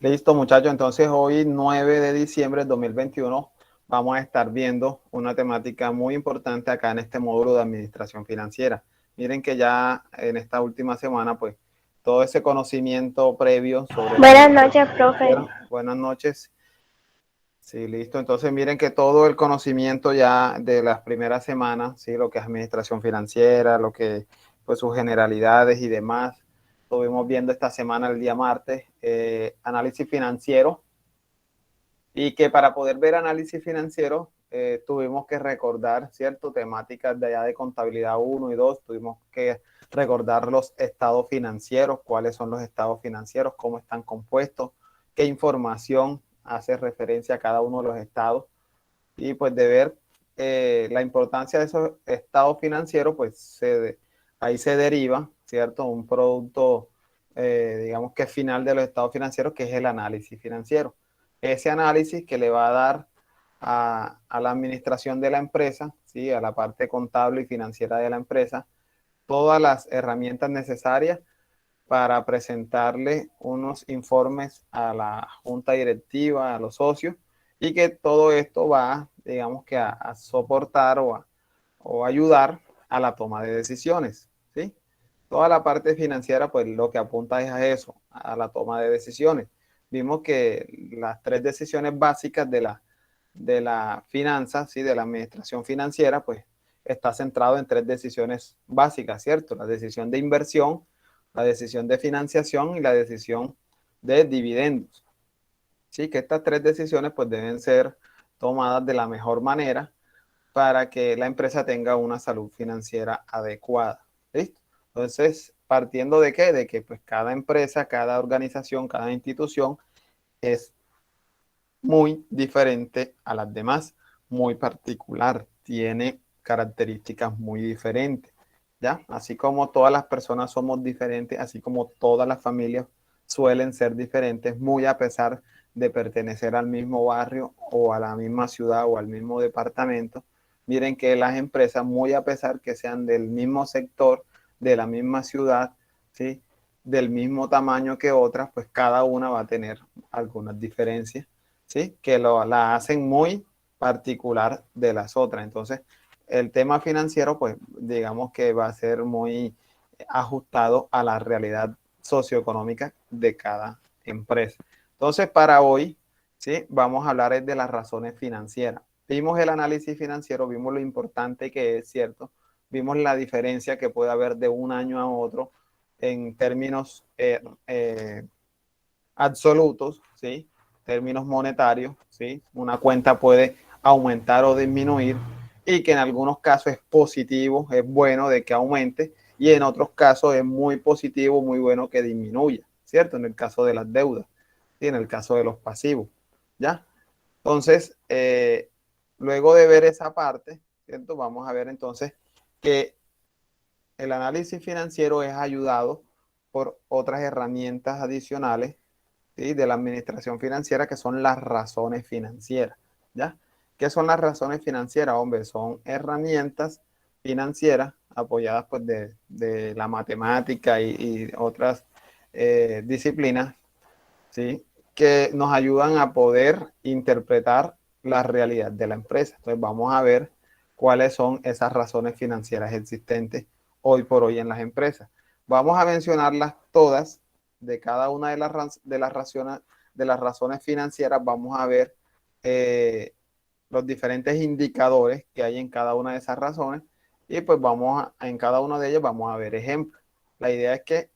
Listo, muchachos. Entonces, hoy, 9 de diciembre de 2021, vamos a estar viendo una temática muy importante acá en este módulo de administración financiera. Miren que ya en esta última semana, pues, todo ese conocimiento previo sobre la Buenas administración noches, profe. financiera. Buenas noches. Sí, listo. Entonces, miren que todo el conocimiento ya de las primeras semanas, sí, lo que es administración financiera, lo que, pues, sus generalidades y demás. Estuvimos viendo esta semana, el día martes, análisis financiero, y que para poder ver análisis financiero tuvimos que recordar, ¿cierto? Temáticas de allá de contabilidad 1 y 2, tuvimos que recordar los estados financieros, cuáles son los estados financieros, cómo están compuestos, qué información hace referencia a cada uno de los estados, y pues de ver la importancia de esos estados financieros, pues ahí se deriva, ¿cierto? Un producto, digamos que final de los estados financieros, que es el análisis financiero. Ese análisis que le va a dar a la administración de la empresa, ¿sí? A la parte contable y financiera de la empresa, todas las herramientas necesarias para presentarle unos informes a la junta directiva, a los socios, y que todo esto va, digamos que a soportar o ayudar a la toma de decisiones, ¿sí? Toda la parte financiera, pues lo que apunta es a eso, a la toma de decisiones. Vimos que las tres decisiones básicas de la finanza, ¿sí? De la administración financiera, pues está centrado en tres decisiones básicas, ¿cierto? La decisión de inversión, la decisión de financiación y la decisión de dividendos. Sí, que estas tres decisiones pues deben ser tomadas de la mejor manera para que la empresa tenga una salud financiera adecuada. ¿Listo? Entonces, partiendo de qué? De que pues cada empresa, cada organización, cada institución es muy diferente a las demás, muy particular, tiene características muy diferentes, ¿ya? Así como todas las personas somos diferentes, así como todas las familias suelen ser diferentes, muy a pesar de pertenecer al mismo barrio o a la misma ciudad o al mismo departamento. Miren que las empresas, muy a pesar que sean del mismo sector, de la misma ciudad, ¿sí? Del mismo tamaño que otras, pues cada una va a tener algunas diferencias, ¿sí? Que la hacen muy particular de las otras. Entonces, el tema financiero, pues digamos que va a ser muy ajustado a la realidad socioeconómica de cada empresa. Entonces, para hoy, ¿sí? Vamos a hablar de las razones financieras. Vimos el análisis financiero, vimos lo importante que es, ¿cierto? Vimos la diferencia que puede haber de un año a otro en términos absolutos, ¿sí? Términos monetarios, ¿sí? Una cuenta puede aumentar o disminuir, y que en algunos casos es positivo, es bueno de que aumente, y en otros casos es muy positivo, muy bueno que disminuya, ¿cierto? En el caso de las deudas, ¿sí? En el caso de los pasivos, ¿ya? Entonces, luego de ver esa parte, ¿cierto? Vamos a ver entonces que el análisis financiero es ayudado por otras herramientas adicionales, ¿sí? De la administración financiera, que son las razones financieras, ¿ya? ¿Qué son las razones financieras? Hombre, son herramientas financieras apoyadas pues de la matemática y otras disciplinas, ¿sí? Que nos ayudan a poder interpretar la realidad de la empresa. Entonces vamos a ver cuáles son esas razones financieras existentes hoy por hoy en las empresas. Vamos a mencionarlas todas, de cada una de las razones financieras. Vamos a ver los diferentes indicadores que hay en cada una de esas razones, y pues en cada uno de ellos vamos a ver ejemplos. La idea es que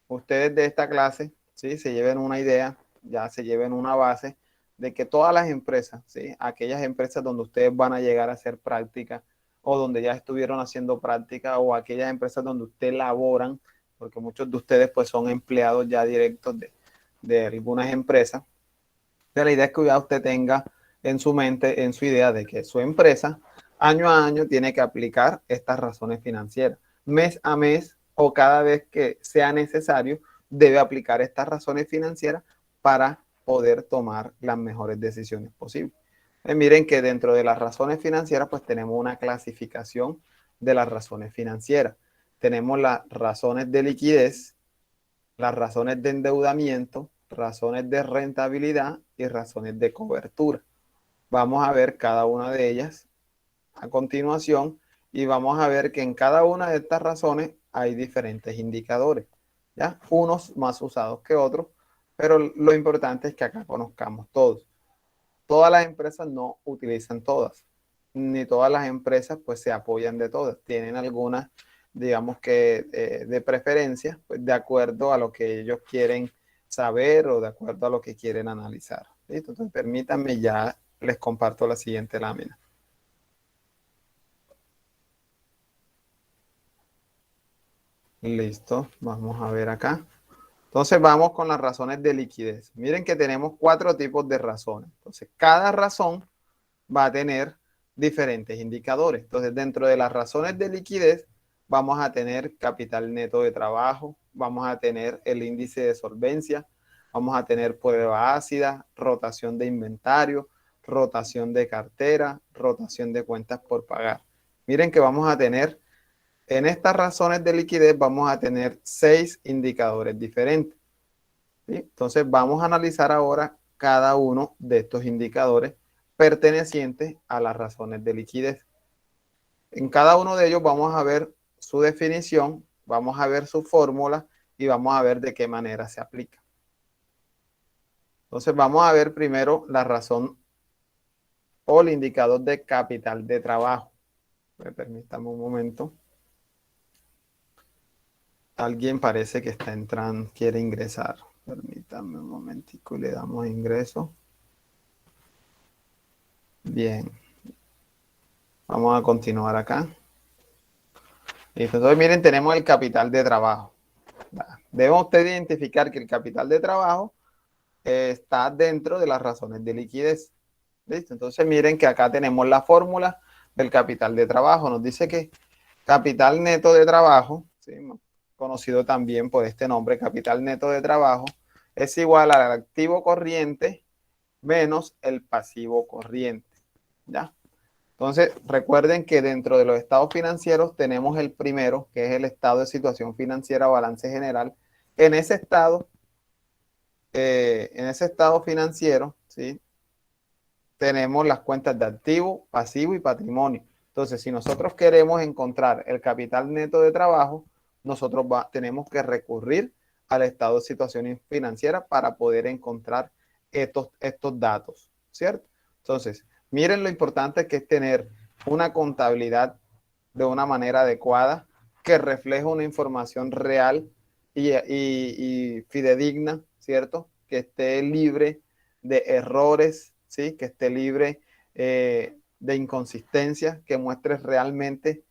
ustedes de esta clase, ¿sí? Se lleven una idea, ya se lleven una base de que todas las empresas, ¿sí? Aquellas empresas donde ustedes van a llegar a hacer práctica, o donde ya estuvieron haciendo práctica, o aquellas empresas donde ustedes laboran, porque muchos de ustedes pues son empleados ya directos de algunas empresas. Pero la idea es que ya usted tenga en su mente, en su idea, de que su empresa año a año tiene que aplicar estas razones financieras. Mes a mes o cada vez que sea necesario, debe aplicar estas razones financieras para poder tomar las mejores decisiones posibles. Miren que dentro de las razones financieras pues tenemos una clasificación de las razones financieras. Tenemos las razones de liquidez, las razones de endeudamiento, razones de rentabilidad y razones de cobertura. Vamos a ver cada una de ellas a continuación y vamos a ver que en cada una de estas razones hay diferentes indicadores, ¿ya? Unos más usados que otros, pero lo importante es que acá conozcamos todos. Todas las empresas no utilizan todas, ni todas las empresas pues se apoyan de todas. Tienen algunas, digamos que de preferencia, pues de acuerdo a lo que ellos quieren saber o de acuerdo a lo que quieren analizar. ¿Listo? Entonces permítanme, ya les comparto la siguiente lámina. Listo, vamos a ver acá. Entonces vamos con las razones de liquidez. Miren que tenemos 4 tipos de razones. Entonces cada razón va a tener diferentes indicadores. Entonces dentro de las razones de liquidez vamos a tener capital neto de trabajo, vamos a tener el índice de solvencia, vamos a tener prueba ácida, rotación de inventario, rotación de cartera, rotación de cuentas por pagar. Miren que vamos a tener en estas razones de liquidez vamos a tener 6 indicadores diferentes. ¿Sí? Entonces vamos a analizar ahora cada uno de estos indicadores pertenecientes a las razones de liquidez. En cada uno de ellos vamos a ver su definición, vamos a ver su fórmula y vamos a ver de qué manera se aplica. Entonces vamos a ver primero la razón o el indicador de capital de trabajo. Permítame un momento. Alguien parece que está entrando, quiere ingresar. Permítame un momentico y le damos ingreso. Bien. Vamos a continuar acá. Listo. Entonces, miren, tenemos el capital de trabajo. Debe usted identificar que el capital de trabajo está dentro de las razones de liquidez. ¿Listo? Entonces, miren que acá tenemos la fórmula del capital de trabajo. Nos dice que capital neto de trabajo, ¿sí?, conocido también por este nombre, capital neto de trabajo, es igual al activo corriente menos el pasivo corriente. ¿Ya? Entonces, recuerden que dentro de los estados financieros tenemos el primero, que es el estado de situación financiera o balance general. En ese estado financiero, ¿sí?, tenemos las cuentas de activo, pasivo y patrimonio. Entonces, si nosotros queremos encontrar el capital neto de trabajo, nosotros tenemos que recurrir al estado de situación financiera para poder encontrar estos datos, ¿cierto? Entonces, miren lo importante que es tener una contabilidad de una manera adecuada que refleje una información real y fidedigna, ¿cierto? Que esté libre de errores, ¿sí? Que esté libre de inconsistencias, que muestre realmente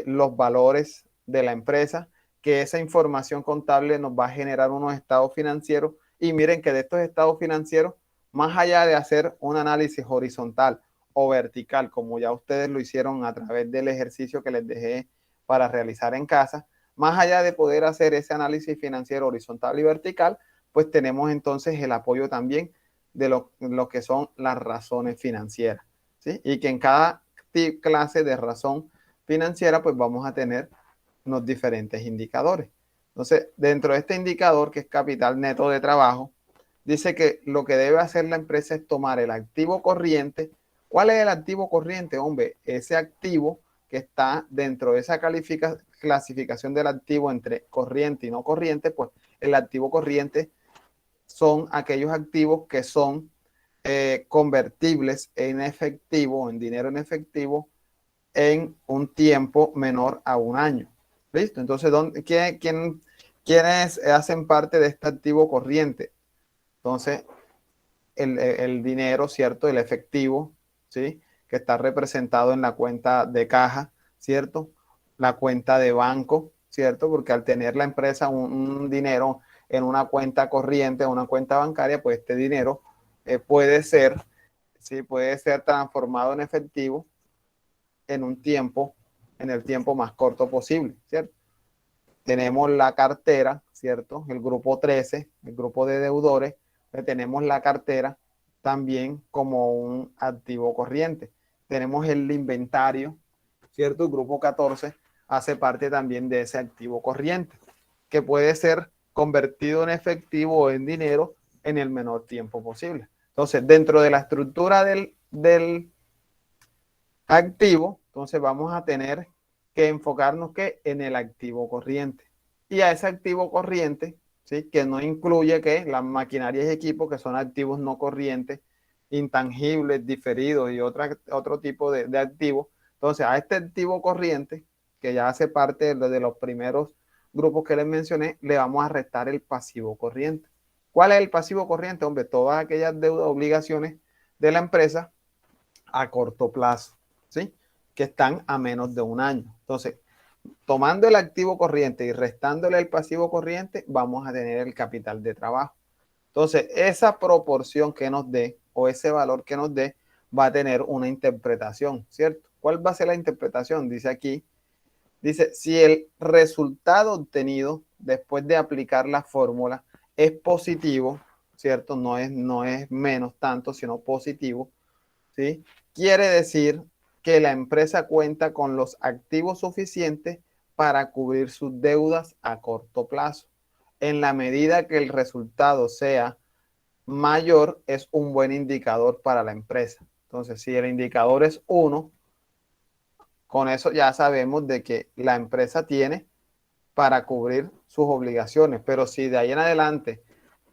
los valores de la empresa, que esa información contable nos va a generar unos estados financieros. Y miren que de estos estados financieros, más allá de hacer un análisis horizontal o vertical, como ya ustedes lo hicieron a través del ejercicio que les dejé para realizar en casa, más allá de poder hacer ese análisis financiero horizontal y vertical, pues tenemos entonces el apoyo también de lo que son las razones financieras, ¿sí? Y que en cada clase de razón financiera, pues vamos a tener unos diferentes indicadores. Entonces, dentro de este indicador, que es capital neto de trabajo, dice que lo que debe hacer la empresa es tomar el activo corriente. ¿Cuál es el activo corriente? Hombre, ese activo que está dentro de esa clasificación del activo entre corriente y no corriente, pues el activo corriente son aquellos activos que son convertibles en efectivo, en dinero en efectivo, en un tiempo menor a un año. ¿Listo? Entonces, ¿quiénes hacen parte de este activo corriente? Entonces, el dinero, ¿cierto? El efectivo, ¿sí?, que está representado en la cuenta de caja, ¿cierto? La cuenta de banco, ¿cierto? Porque al tener la empresa un dinero en una cuenta corriente, una cuenta bancaria, pues este dinero puede ser, ¿sí?, puede ser transformado en efectivo en el tiempo más corto posible, ¿cierto? Tenemos la cartera, ¿cierto? El grupo 13, el grupo de deudores, tenemos la cartera también como un activo corriente. Tenemos el inventario, ¿cierto? El grupo 14 hace parte también de ese activo corriente, que puede ser convertido en efectivo o en dinero en el menor tiempo posible. Entonces, dentro de la estructura del activo, entonces vamos a tener que enfocarnos que en el activo corriente. Y a ese activo corriente, ¿sí? Que no incluye que las maquinarias y equipos, que son activos no corrientes, intangibles, diferidos y otro tipo de activos. Entonces, a este activo corriente, que ya hace parte de los primeros grupos que les mencioné, le vamos a restar el pasivo corriente. ¿Cuál es el pasivo corriente? Hombre, todas aquellas deudas, obligaciones de la empresa a corto plazo, ¿sí? Que están a menos de un año. Entonces, tomando el activo corriente y restándole el pasivo corriente, vamos a tener el capital de trabajo. Entonces, esa proporción que nos dé o ese valor que nos dé va a tener una interpretación, ¿cierto? ¿Cuál va a ser la interpretación? Dice aquí, dice, si el resultado obtenido después de aplicar la fórmula es positivo, ¿cierto? No es menos tanto, sino positivo, ¿sí? Quiere decir que la empresa cuenta con los activos suficientes para cubrir sus deudas a corto plazo. En la medida que el resultado sea mayor, es un buen indicador para la empresa. Entonces, si el indicador es 1, con eso ya sabemos de que la empresa tiene para cubrir sus obligaciones, pero si de ahí en adelante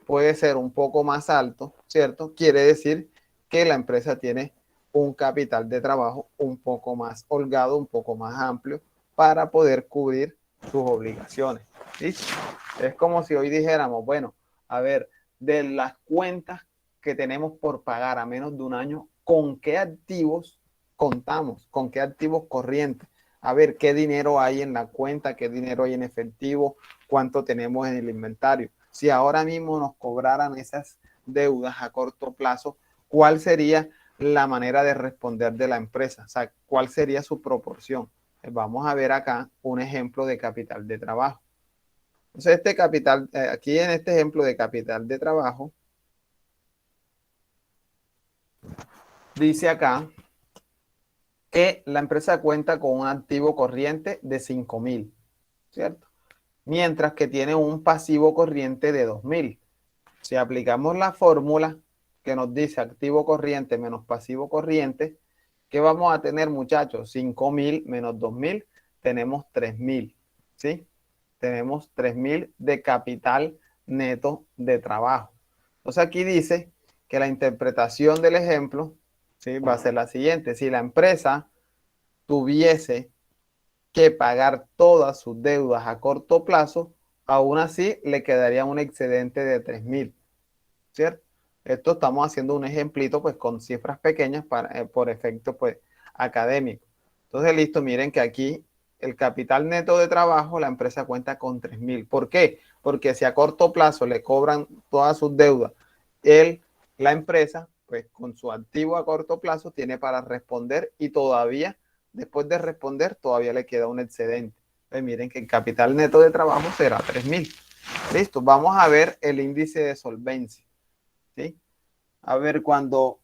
puede ser un poco más alto, ¿cierto? Quiere decir que la empresa tiene un capital de trabajo un poco más holgado, un poco más amplio para poder cubrir sus obligaciones. ¿Sí? Es como si hoy dijéramos, bueno, a ver, de las cuentas que tenemos por pagar a menos de un año, ¿con qué activos contamos? ¿Con qué activos corrientes? A ver qué dinero hay en la cuenta, qué dinero hay en efectivo, cuánto tenemos en el inventario. Si ahora mismo nos cobraran esas deudas a corto plazo, ¿cuál sería la manera de responder de la empresa? O sea, ¿cuál sería su proporción? Vamos a ver acá un ejemplo de capital de trabajo. Entonces, este capital, aquí en este ejemplo de capital de trabajo, dice acá que la empresa cuenta con un activo corriente de 5,000, ¿cierto? Mientras que tiene un pasivo corriente de 2,000. Si aplicamos la fórmula que nos dice activo corriente menos pasivo corriente, ¿qué vamos a tener, muchachos? 5,000 menos 2,000, tenemos 3,000, ¿sí? Tenemos 3,000 de capital neto de trabajo. Entonces aquí dice que la interpretación del ejemplo, ¿sí? Va a ser la siguiente. Si la empresa tuviese que pagar todas sus deudas a corto plazo, aún así le quedaría un excedente de 3,000, ¿cierto? Esto estamos haciendo un ejemplito pues con cifras pequeñas por efecto pues académico. Entonces, listo, miren que aquí el capital neto de trabajo, la empresa cuenta con 3,000. ¿Por qué? Porque si a corto plazo le cobran todas sus deudas, la empresa, pues con su activo a corto plazo, tiene para responder y todavía, después de responder, todavía le queda un excedente. Pues miren que el capital neto de trabajo será 3,000. Listo, vamos a ver el índice de solvencia. ¿Sí? A ver, cuando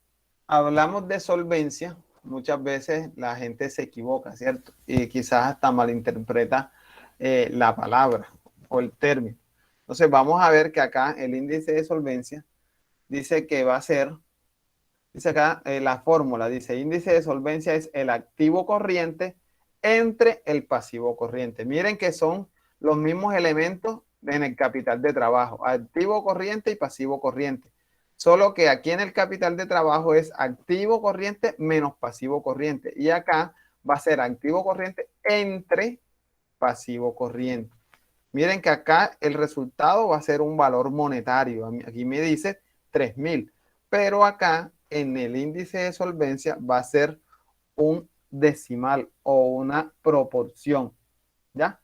hablamos de solvencia, muchas veces la gente se equivoca, ¿cierto? Y quizás hasta malinterpreta la palabra o el término. Entonces vamos a ver que acá el índice de solvencia dice que va a ser, dice acá la fórmula, dice índice de solvencia es el activo corriente entre el pasivo corriente. Miren que son los mismos elementos en el capital de trabajo, activo corriente y pasivo corriente. Solo que aquí en el capital de trabajo es activo corriente menos pasivo corriente. Y acá va a ser activo corriente entre pasivo corriente. Miren que acá el resultado va a ser un valor monetario. Aquí me dice 3,000. Pero acá en el índice de solvencia va a ser un decimal o una proporción. ¿Ya?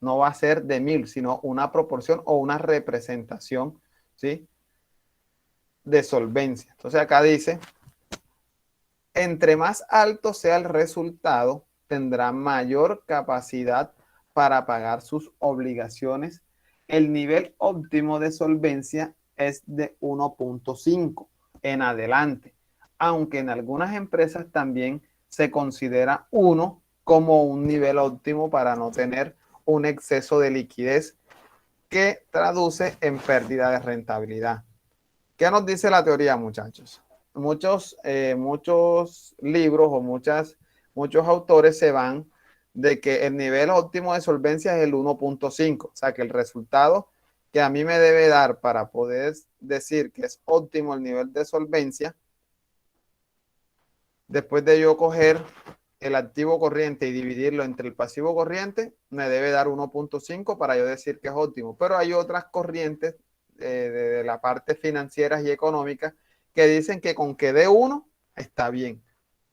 No va a ser de 1,000, sino una proporción o una representación, ¿sí? De solvencia. Entonces acá dice, entre más alto sea el resultado, tendrá mayor capacidad para pagar sus obligaciones. El nivel óptimo de solvencia es de 1,5 en adelante, aunque en algunas empresas también se considera 1 como un nivel óptimo para no tener un exceso de liquidez que traduce en pérdida de rentabilidad. ¿Qué nos dice la teoría, muchachos? Muchos libros o muchos autores se van de que el nivel óptimo de solvencia es el 1.5, o sea que el resultado que a mí me debe dar para poder decir que es óptimo el nivel de solvencia, después de yo coger el activo corriente y dividirlo entre el pasivo corriente, me debe dar 1.5 para yo decir que es óptimo. Pero hay otras corrientes de la parte financieras y económicas que dicen que con que dé 1 está bien.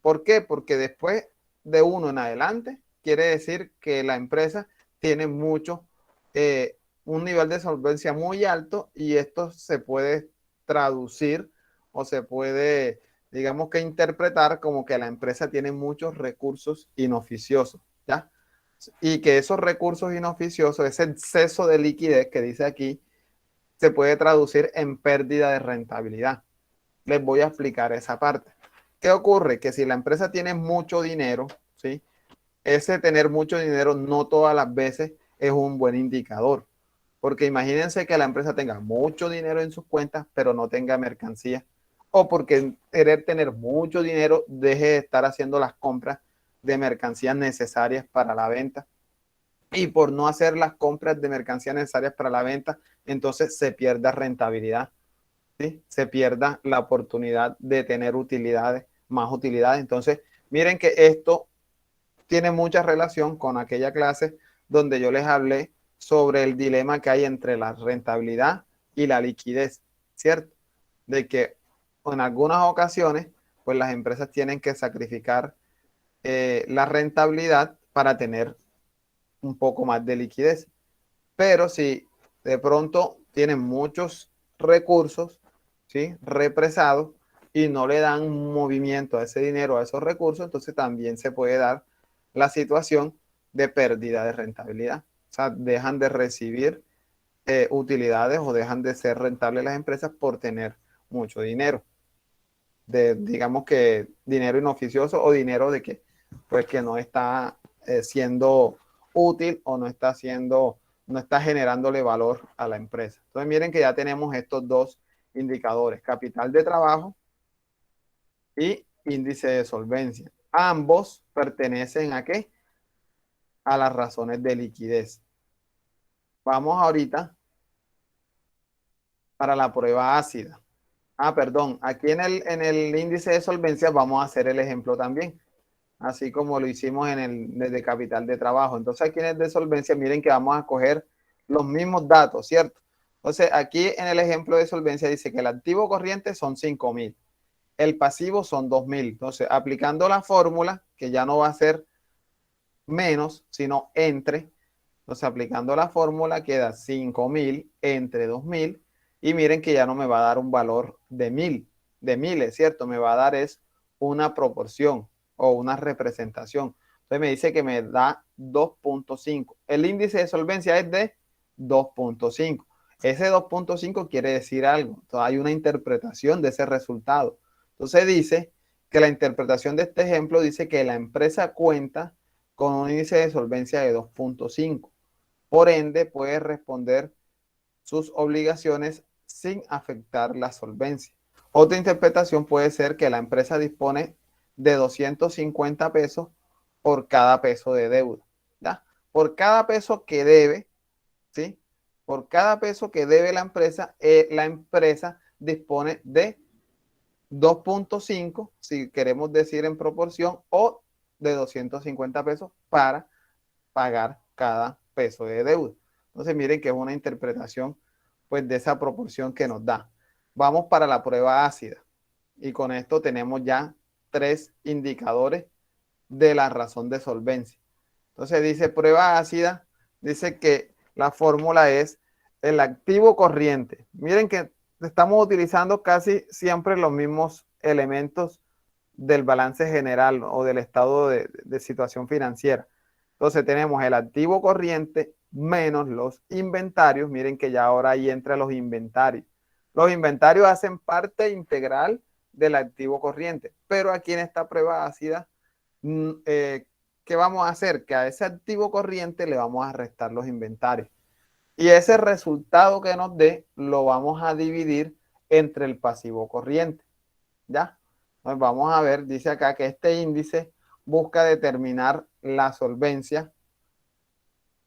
¿Por qué? Porque después de 1 en adelante quiere decir que la empresa tiene un nivel de solvencia muy alto, y esto se puede traducir o se puede, digamos, que interpretar como que la empresa tiene muchos recursos inoficiosos, ¿ya? Y que esos recursos inoficiosos, ese exceso de liquidez que dice aquí, se puede traducir en pérdida de rentabilidad. Les voy a explicar esa parte. ¿Qué ocurre? Que si la empresa tiene mucho dinero, ¿sí? Ese tener mucho dinero no todas las veces es un buen indicador. Porque imagínense que la empresa tenga mucho dinero en sus cuentas, pero no tenga mercancía. O porque querer tener mucho dinero deje de estar haciendo las compras de mercancías necesarias para la venta. Y por no hacer las compras de mercancías necesarias para la venta, entonces se pierda rentabilidad, ¿sí? Se pierda la oportunidad de tener utilidades, más utilidades. Entonces, miren que esto tiene mucha relación con aquella clase donde yo les hablé sobre el dilema que hay entre la rentabilidad y la liquidez, ¿cierto? De que en algunas ocasiones, pues las empresas tienen que sacrificar la rentabilidad para tener un poco más de liquidez. Pero si de pronto tienen muchos recursos, ¿sí? Represados, y no le dan movimiento a ese dinero, a esos recursos, entonces también se puede dar la situación de pérdida de rentabilidad. O sea, dejan de recibir utilidades o dejan de ser rentables las empresas por tener mucho dinero. Digamos que dinero inoficioso o dinero de que, pues, que no está siendo útil o no está generándole valor a la empresa. Entonces miren que ya tenemos estos dos indicadores: capital de trabajo y índice de solvencia. Ambos pertenecen ¿a qué? A las razones de liquidez. Vamos ahorita para la prueba ácida. Perdón, aquí en el índice de solvencia vamos a hacer el ejemplo también, así como lo hicimos desde capital de trabajo. Entonces aquí en el de solvencia, miren que vamos a coger los mismos datos, ¿cierto? Entonces aquí en el ejemplo de solvencia dice que el activo corriente son 5.000, el pasivo son 2.000. Entonces, aplicando la fórmula, que ya no va a ser menos, sino entre, entonces aplicando la fórmula queda 5.000 entre 2.000, y miren que ya no me va a dar un valor de miles, ¿cierto? Me va a dar es una proporción o una representación. Entonces me dice que me da 2.5. El índice de solvencia es de 2.5. Ese 2.5 quiere decir algo. Entonces hay una interpretación de ese resultado. Entonces dice que la interpretación de este ejemplo dice que la empresa cuenta con un índice de solvencia de 2.5. Por ende, puede responder sus obligaciones sin afectar la solvencia. Otra interpretación puede ser que la empresa dispone de 250 pesos por cada peso de deuda, ¿ya? Por cada peso que debe, ¿sí? Por cada peso que debe la empresa dispone de 2.5, si queremos decir en proporción, o de 250 pesos para pagar cada peso de deuda. Entonces miren que es una interpretación, pues, de esa proporción que nos da. Vamos para la prueba ácida, y con esto tenemos ya 3 indicadores de la razón de solvencia. Entonces dice prueba ácida, dice que la fórmula es el activo corriente. Miren que estamos utilizando casi siempre los mismos elementos del balance general o del estado de situación financiera. Entonces tenemos el activo corriente menos los inventarios. Miren que ya ahora ahí entra los inventarios. Los inventarios hacen parte integral del activo corriente, pero aquí en esta prueba ácida, ¿qué vamos a hacer? Que a ese activo corriente le vamos a restar los inventarios. Y ese resultado que nos dé lo vamos a dividir entre el pasivo corriente. ¿Ya? Entonces vamos a ver, dice acá que este índice busca determinar la solvencia,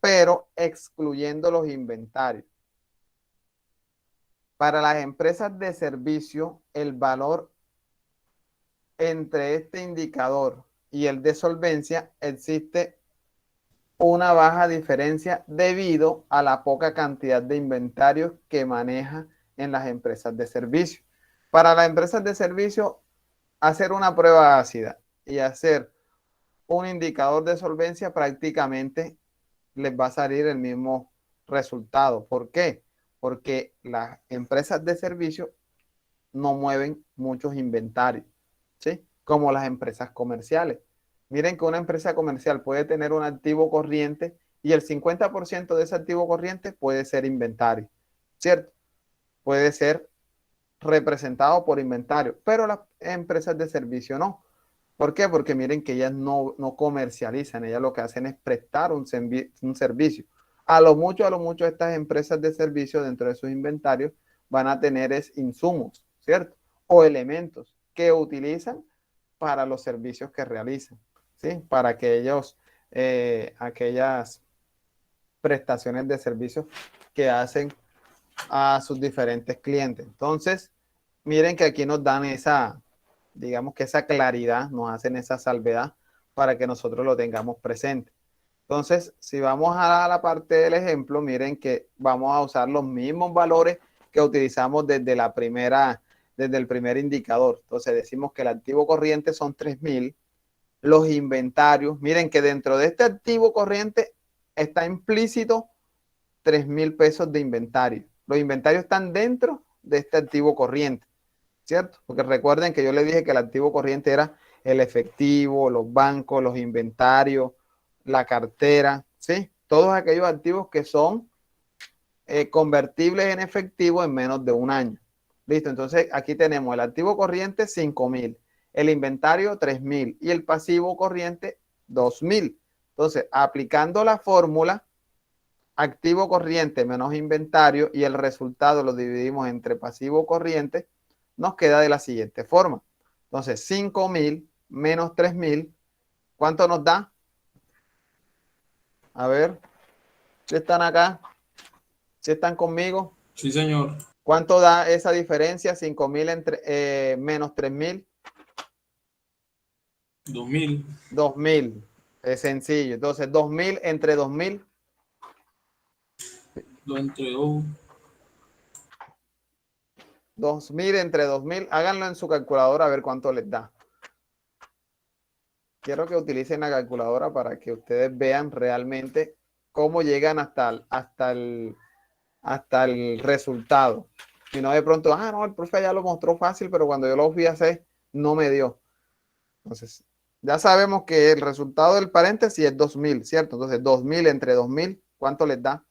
pero excluyendo los inventarios. Para las empresas de servicio, el valor entre este indicador y el de solvencia existe una baja diferencia debido a la poca cantidad de inventarios que maneja en las empresas de servicio. Para las empresas de servicio, hacer una prueba ácida y hacer un indicador de solvencia prácticamente les va a salir el mismo resultado. ¿Por qué? Porque las empresas de servicio no mueven muchos inventarios, ¿sí? Como las empresas comerciales. Miren que una empresa comercial puede tener un activo corriente y el 50% de ese activo corriente puede ser inventario, ¿cierto? Puede ser representado por inventario, pero las empresas de servicio no. ¿Por qué? Porque miren que ellas no comercializan, ellas lo que hacen es prestar un servicio. A lo mucho estas empresas de servicio dentro de sus inventarios van a tener es insumos, ¿cierto? O elementos que utilizan para los servicios que realizan, ¿sí? Para que ellos, aquellas prestaciones de servicios que hacen a sus diferentes clientes. Entonces, miren que aquí nos dan esa, digamos que esa claridad, nos hacen esa salvedad para que nosotros lo tengamos presente. Entonces, si vamos a la parte del ejemplo, miren que vamos a usar los mismos valores que utilizamos desde el primer indicador. Entonces, decimos que el activo corriente son 3.000, los inventarios, miren que dentro de este activo corriente está implícito 3.000 pesos de inventario. Los inventarios están dentro de este activo corriente, ¿cierto? Porque recuerden que yo les dije que el activo corriente era el efectivo, los bancos, los inventarios, la cartera, ¿sí? Todos aquellos activos que son convertibles en efectivo en menos de un año. Listo, entonces aquí tenemos el activo corriente 5.000, el inventario 3.000 y el pasivo corriente 2.000. Entonces, aplicando la fórmula, activo corriente menos inventario y el resultado lo dividimos entre pasivo corriente, nos queda de la siguiente forma. Entonces, 5.000 menos 3.000, ¿cuánto nos da? A ver, si están acá, si están conmigo. Sí, señor. ¿Cuánto da esa diferencia? 5.000 menos 3.000. 2000. 2.000. Es sencillo. Entonces, 2.000 entre 2.000. Lo entregó. 2.000 entre 2.000. Háganlo en su calculadora a ver cuánto les da. Quiero que utilicen la calculadora para que ustedes vean realmente cómo llegan hasta el resultado. Si no, de pronto, no, el profe ya lo mostró fácil, pero cuando yo lo fui a hacer, no me dio. Entonces, ya sabemos que el resultado del paréntesis es 2.000, ¿cierto? Entonces, 2.000 entre 2.000, ¿cuánto les da?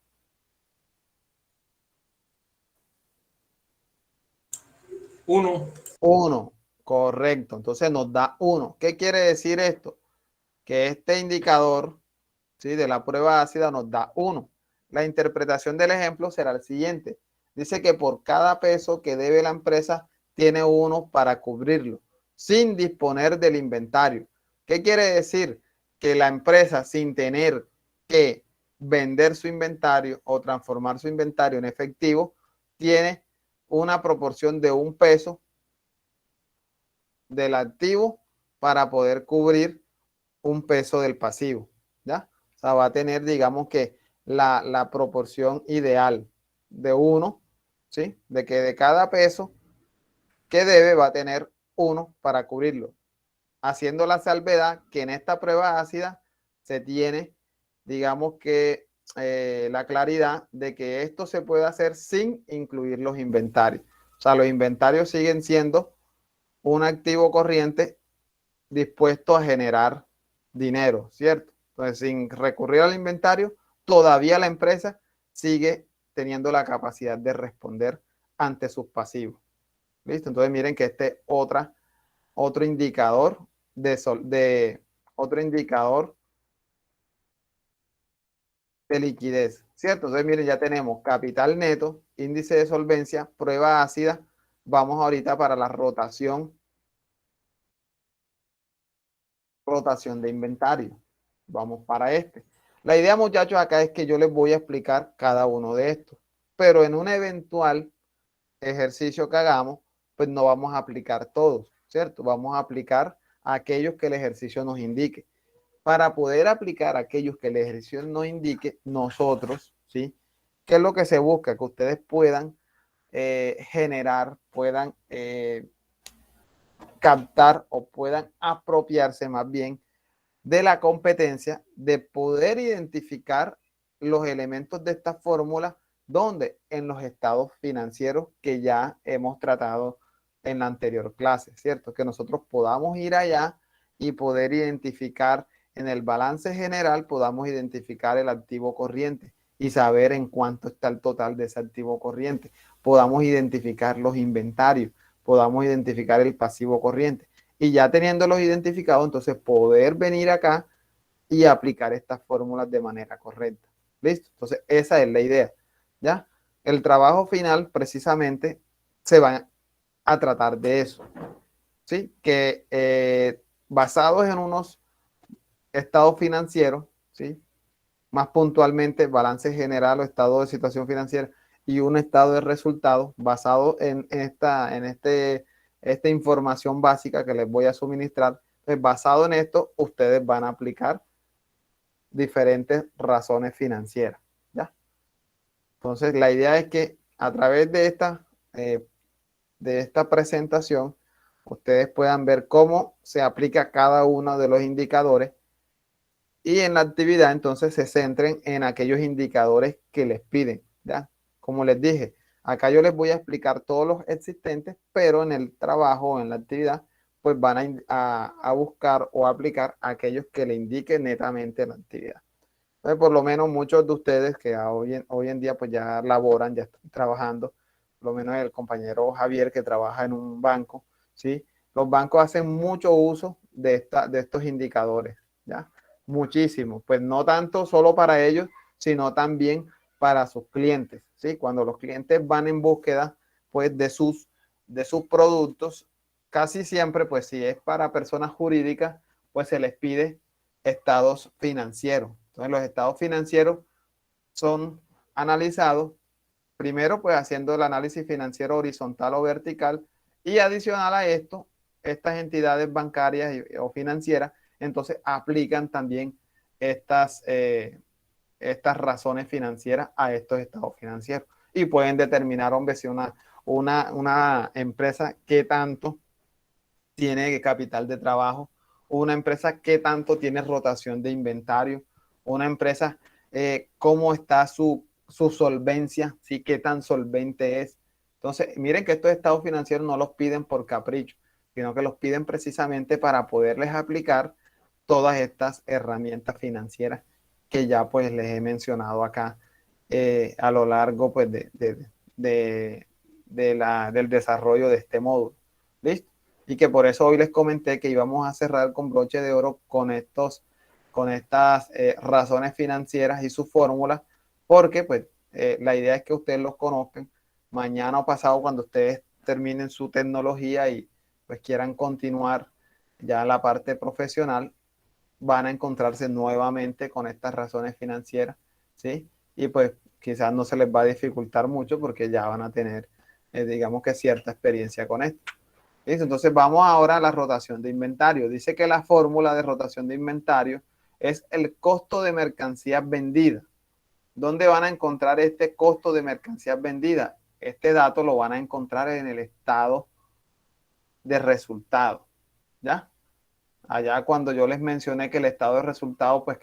1. 1, correcto. Entonces, nos da 1. ¿Qué quiere decir esto? Que este indicador, ¿sí?, de la prueba ácida nos da 1. La interpretación del ejemplo será el siguiente. Dice que por cada peso que debe la empresa, tiene 1 para cubrirlo, sin disponer del inventario. ¿Qué quiere decir? Que la empresa, sin tener que vender su inventario o transformar su inventario en efectivo, tiene una proporción de 1 peso del activo para poder cubrir 1 peso del pasivo, ¿ya? O sea, va a tener, digamos que la proporción ideal de 1, ¿sí? De que de cada peso que debe va a tener 1 para cubrirlo, haciendo la salvedad que en esta prueba ácida se tiene, digamos que la claridad de que esto se puede hacer sin incluir los inventarios. O sea, los inventarios siguen siendo un activo corriente dispuesto a generar dinero, ¿cierto? Entonces, sin recurrir al inventario, todavía la empresa sigue teniendo la capacidad de responder ante sus pasivos. ¿Listo? Entonces, miren que este es otro indicador otro indicador de liquidez, ¿cierto? Entonces, miren, ya tenemos capital neto, índice de solvencia, prueba ácida, vamos ahorita para la rotación de inventario. Vamos para este. La idea, muchachos, acá es que yo les voy a explicar cada uno de estos, pero en un eventual ejercicio que hagamos, pues no vamos a aplicar todos, ¿cierto? Vamos a aplicar aquellos que el ejercicio nos indique. Para poder aplicar aquellos que el ejercicio nos indique, nosotros, ¿sí? ¿Qué es lo que se busca? Que ustedes puedan generar, puedan captar o puedan apropiarse más bien de la competencia de poder identificar los elementos de esta fórmula donde en los estados financieros que ya hemos tratado en la anterior clase, ¿cierto? Que nosotros podamos ir allá y poder identificar en el balance general, podamos identificar el activo corriente y saber en cuánto está el total de ese activo corriente. Podamos identificar los inventarios, podamos identificar el pasivo corriente. Y ya teniéndolos identificados, entonces poder venir acá y aplicar estas fórmulas de manera correcta. ¿Listo? Entonces esa es la idea. ¿Ya? El trabajo final precisamente se va a tratar de eso. ¿Sí? Que basados en unos estados financieros, ¿sí? Más puntualmente balance general o estado de situación financiera y un estado de resultados basado en esta información básica que les voy a suministrar. Entonces, basado en esto, ustedes van a aplicar diferentes razones financieras. ¿Ya? Entonces, la idea es que a través de esta presentación, ustedes puedan ver cómo se aplica cada uno de los indicadores y en la actividad entonces se centren en aquellos indicadores que les piden, ¿ya? Como les dije, acá yo les voy a explicar todos los existentes, pero en el trabajo o en la actividad, pues van a buscar o aplicar aquellos que le indiquen netamente la actividad. Entonces, por lo menos muchos de ustedes que hoy en día pues ya laboran, ya están trabajando, por lo menos el compañero Javier que trabaja en un banco, ¿sí? Los bancos hacen mucho uso de estos indicadores, ¿ya? Muchísimo, pues no tanto solo para ellos, sino también para sus clientes, ¿sí? Cuando los clientes van en búsqueda pues de sus productos, casi siempre pues si es para personas jurídicas, pues se les pide estados financieros. Entonces, los estados financieros son analizados primero, pues haciendo el análisis financiero horizontal o vertical, y adicional a esto, estas entidades bancarias o financieras, entonces aplican también estas razones financieras a estos estados financieros y pueden determinar, hombre, si una empresa qué tanto tiene capital de trabajo, una empresa qué tanto tiene rotación de inventario, una empresa cómo está su solvencia, ¿sí? Qué tan solvente es. Entonces, miren que estos estados financieros no los piden por capricho, sino que los piden precisamente para poderles aplicar todas estas herramientas financieras que ya pues les he mencionado acá a lo largo pues del desarrollo de este módulo. ¿Listo? Y que por eso hoy les comenté que íbamos a cerrar con broche de oro con estas razones financieras y sus fórmulas, porque pues la idea es que ustedes los conozcan mañana o pasado cuando ustedes terminen su tecnología y pues quieran continuar ya la parte profesional, van a encontrarse nuevamente con estas razones financieras, ¿sí? Y pues quizás no se les va a dificultar mucho porque ya van a tener, digamos que cierta experiencia con esto. ¿Listo? Entonces vamos ahora a la rotación de inventario. Dice que la fórmula de rotación de inventario es el costo de mercancías vendidas. ¿Dónde van a encontrar este costo de mercancías vendidas? Este dato lo van a encontrar en el estado de resultados, ¿ya? Allá cuando yo les mencioné que el estado de resultados pues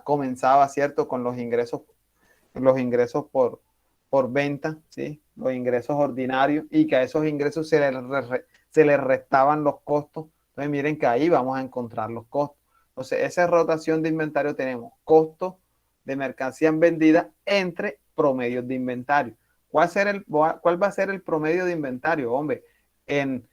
comenzaba, ¿cierto? Con los ingresos por venta, ¿sí? Los ingresos ordinarios y que a esos ingresos se les restaban los costos. Entonces miren que ahí vamos a encontrar los costos. Entonces esa rotación de inventario tenemos costos de mercancías vendidas entre promedios de inventario. ¿Cuál va a ser el promedio de inventario? Hombre, en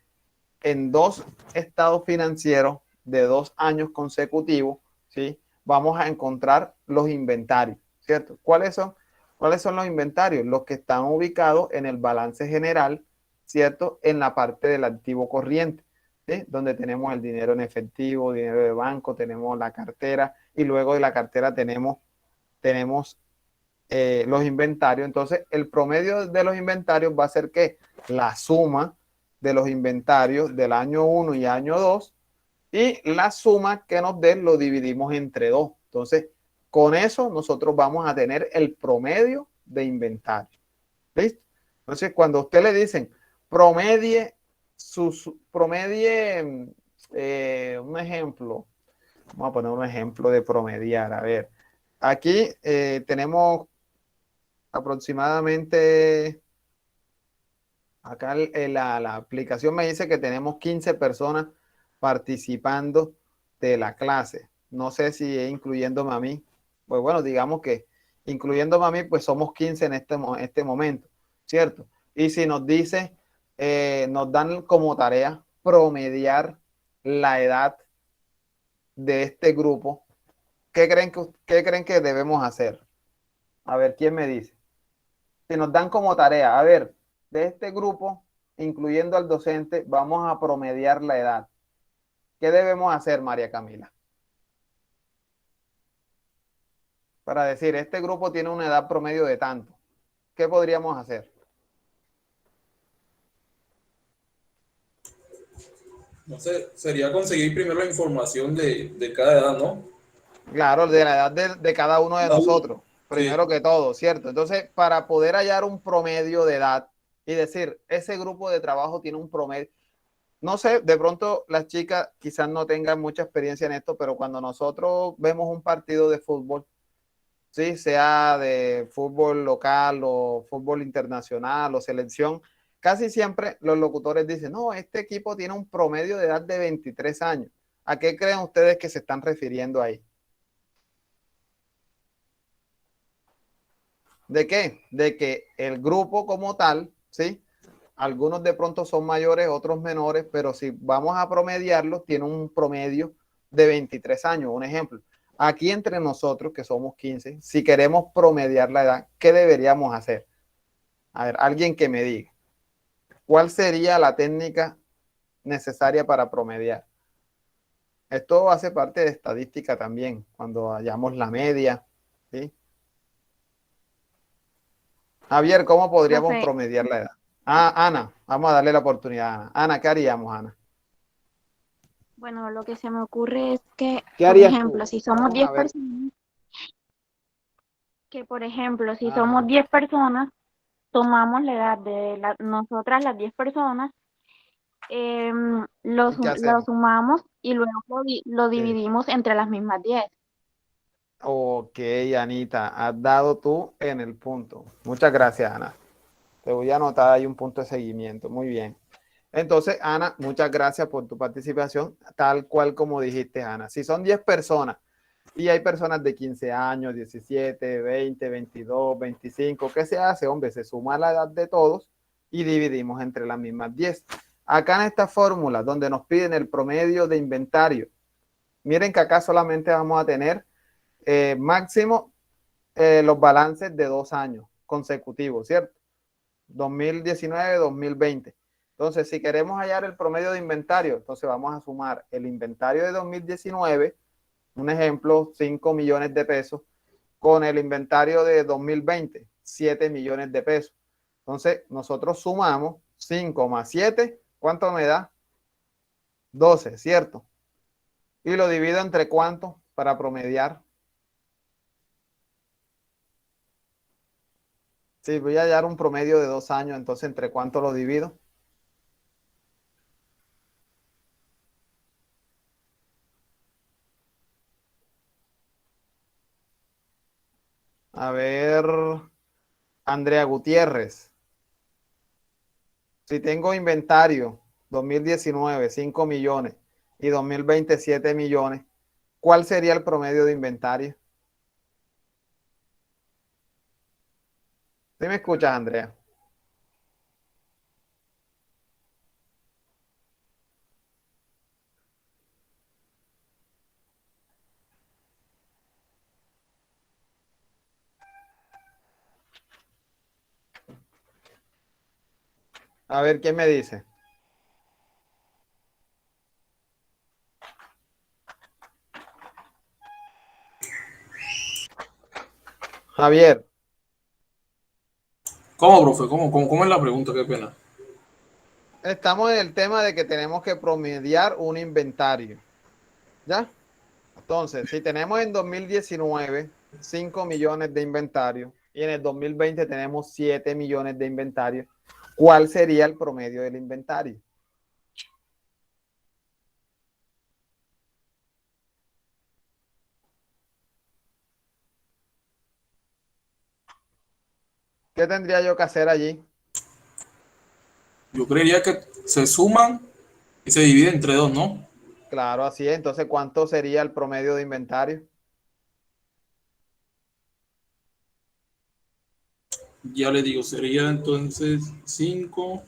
dos estados financieros de 2 años consecutivos, ¿sí? Vamos a encontrar los inventarios, ¿cierto? ¿Cuáles son los inventarios? Los que están ubicados en el balance general ¿cierto? En la parte del activo corriente, ¿sí? Donde tenemos el dinero en efectivo, dinero de banco, tenemos la cartera y luego de la cartera tenemos los inventarios. Entonces, el promedio de los inventarios va a ser que la suma de los inventarios del año 1 y año 2 y la suma que nos den lo dividimos entre 2. Entonces, con eso nosotros vamos a tener el promedio de inventario. ¿Listo? Entonces, cuando a usted le dicen promedie un ejemplo, vamos a poner un ejemplo de promediar. A ver, aquí tenemos aproximadamente, acá la aplicación me dice que tenemos 15 personas participando de la clase. No sé si incluyéndome a mí. Pues bueno, digamos que incluyéndome a mí, pues somos 15 en este momento, ¿cierto? Y si nos dice, nos dan como tarea promediar la edad de este grupo, qué creen que debemos hacer? A ver, ¿quién me dice? Si nos dan como tarea, a ver, de este grupo, incluyendo al docente, vamos a promediar la edad. ¿Qué debemos hacer, María Camila? Para decir, este grupo tiene una edad promedio de tanto. ¿Qué podríamos hacer? No sé, sería conseguir primero la información de cada edad, ¿no? Claro, de la edad de cada uno de Cada uno. nosotros, Sí, primero que todo, ¿cierto? Entonces, para poder hallar un promedio de edad y decir, ese grupo de trabajo tiene un promedio, no sé, de pronto las chicas quizás no tengan mucha experiencia en esto, pero cuando nosotros vemos un partido de fútbol, sí, sea de fútbol local o fútbol internacional o selección, casi siempre los locutores dicen, no, este equipo tiene un promedio de edad de 23 años. ¿A qué creen ustedes que se están refiriendo ahí? ¿De qué? De que el grupo como tal, ¿sí? Algunos de pronto son mayores, otros menores, pero si vamos a promediarlo, tiene un promedio de 23 años. Un ejemplo, aquí entre nosotros, que somos 15, si queremos promediar la edad, ¿qué deberíamos hacer? A ver, alguien que me diga, ¿cuál sería la técnica necesaria para promediar? Esto hace parte de estadística también, cuando hallamos la media, ¿sí? Javier, ¿cómo podríamos Profe, promediar la edad? Ah, Ana, vamos a darle la oportunidad a Ana. Ana, ¿qué haríamos, Ana? bueno, lo que se me ocurre es que, ¿Qué por harías ejemplo, tú? si somos Vamos a 10 ver. personas, que por ejemplo, si somos Ajá. 10 personas, tomamos la edad de nosotras las 10 personas, ¿Y qué lo hacemos? sumamos y luego lo Sí. dividimos entre las mismas 10. Ok, Anita, has dado tú en el punto. Muchas gracias, Ana. Te voy a anotar ahí un punto de seguimiento. Muy bien. Entonces, Ana, muchas gracias por tu participación, tal cual como dijiste, Ana. Si son 10 personas y hay personas de 15 años, 17, 20, 22, 25, ¿qué se hace? Hombre, se suma la edad de todos y dividimos entre las mismas 10. Acá en esta fórmula, donde nos piden el promedio de inventario, miren que acá solamente vamos a tener máximo los balances de 2 años consecutivos, ¿cierto? 2019, 2020. Entonces, si queremos hallar el promedio de inventario, entonces vamos a sumar el inventario de 2019, un ejemplo, 5 millones de pesos, con el inventario de 2020, 7 millones de pesos. Entonces, nosotros sumamos 5 más 7, ¿cuánto me da? 12, ¿cierto? Y lo divido entre cuánto para promediar. Si voy a hallar un promedio de 2 años, entonces entre cuánto lo divido. A ver, Andrea Gutiérrez. Si tengo inventario 2019, 5 millones y 2020, 7 millones, ¿cuál sería el promedio de inventario? ¿Sí me escuchas, Andrea? A ver, ¿quién me dice? Javier, ¿Cómo, profe? ¿Cómo es la pregunta? Qué pena. estamos en el tema de que tenemos que promediar un inventario, ¿ya? Entonces, si tenemos en 2019 5 millones de inventario y en el 2020 tenemos 7 millones de inventario, ¿cuál sería el promedio del inventario? ¿Qué tendría yo que hacer allí? Yo creería que se suman y se dividen entre dos, ¿no? Claro, así es. Entonces, ¿cuánto sería el promedio de inventario? Ya le digo, sería entonces 5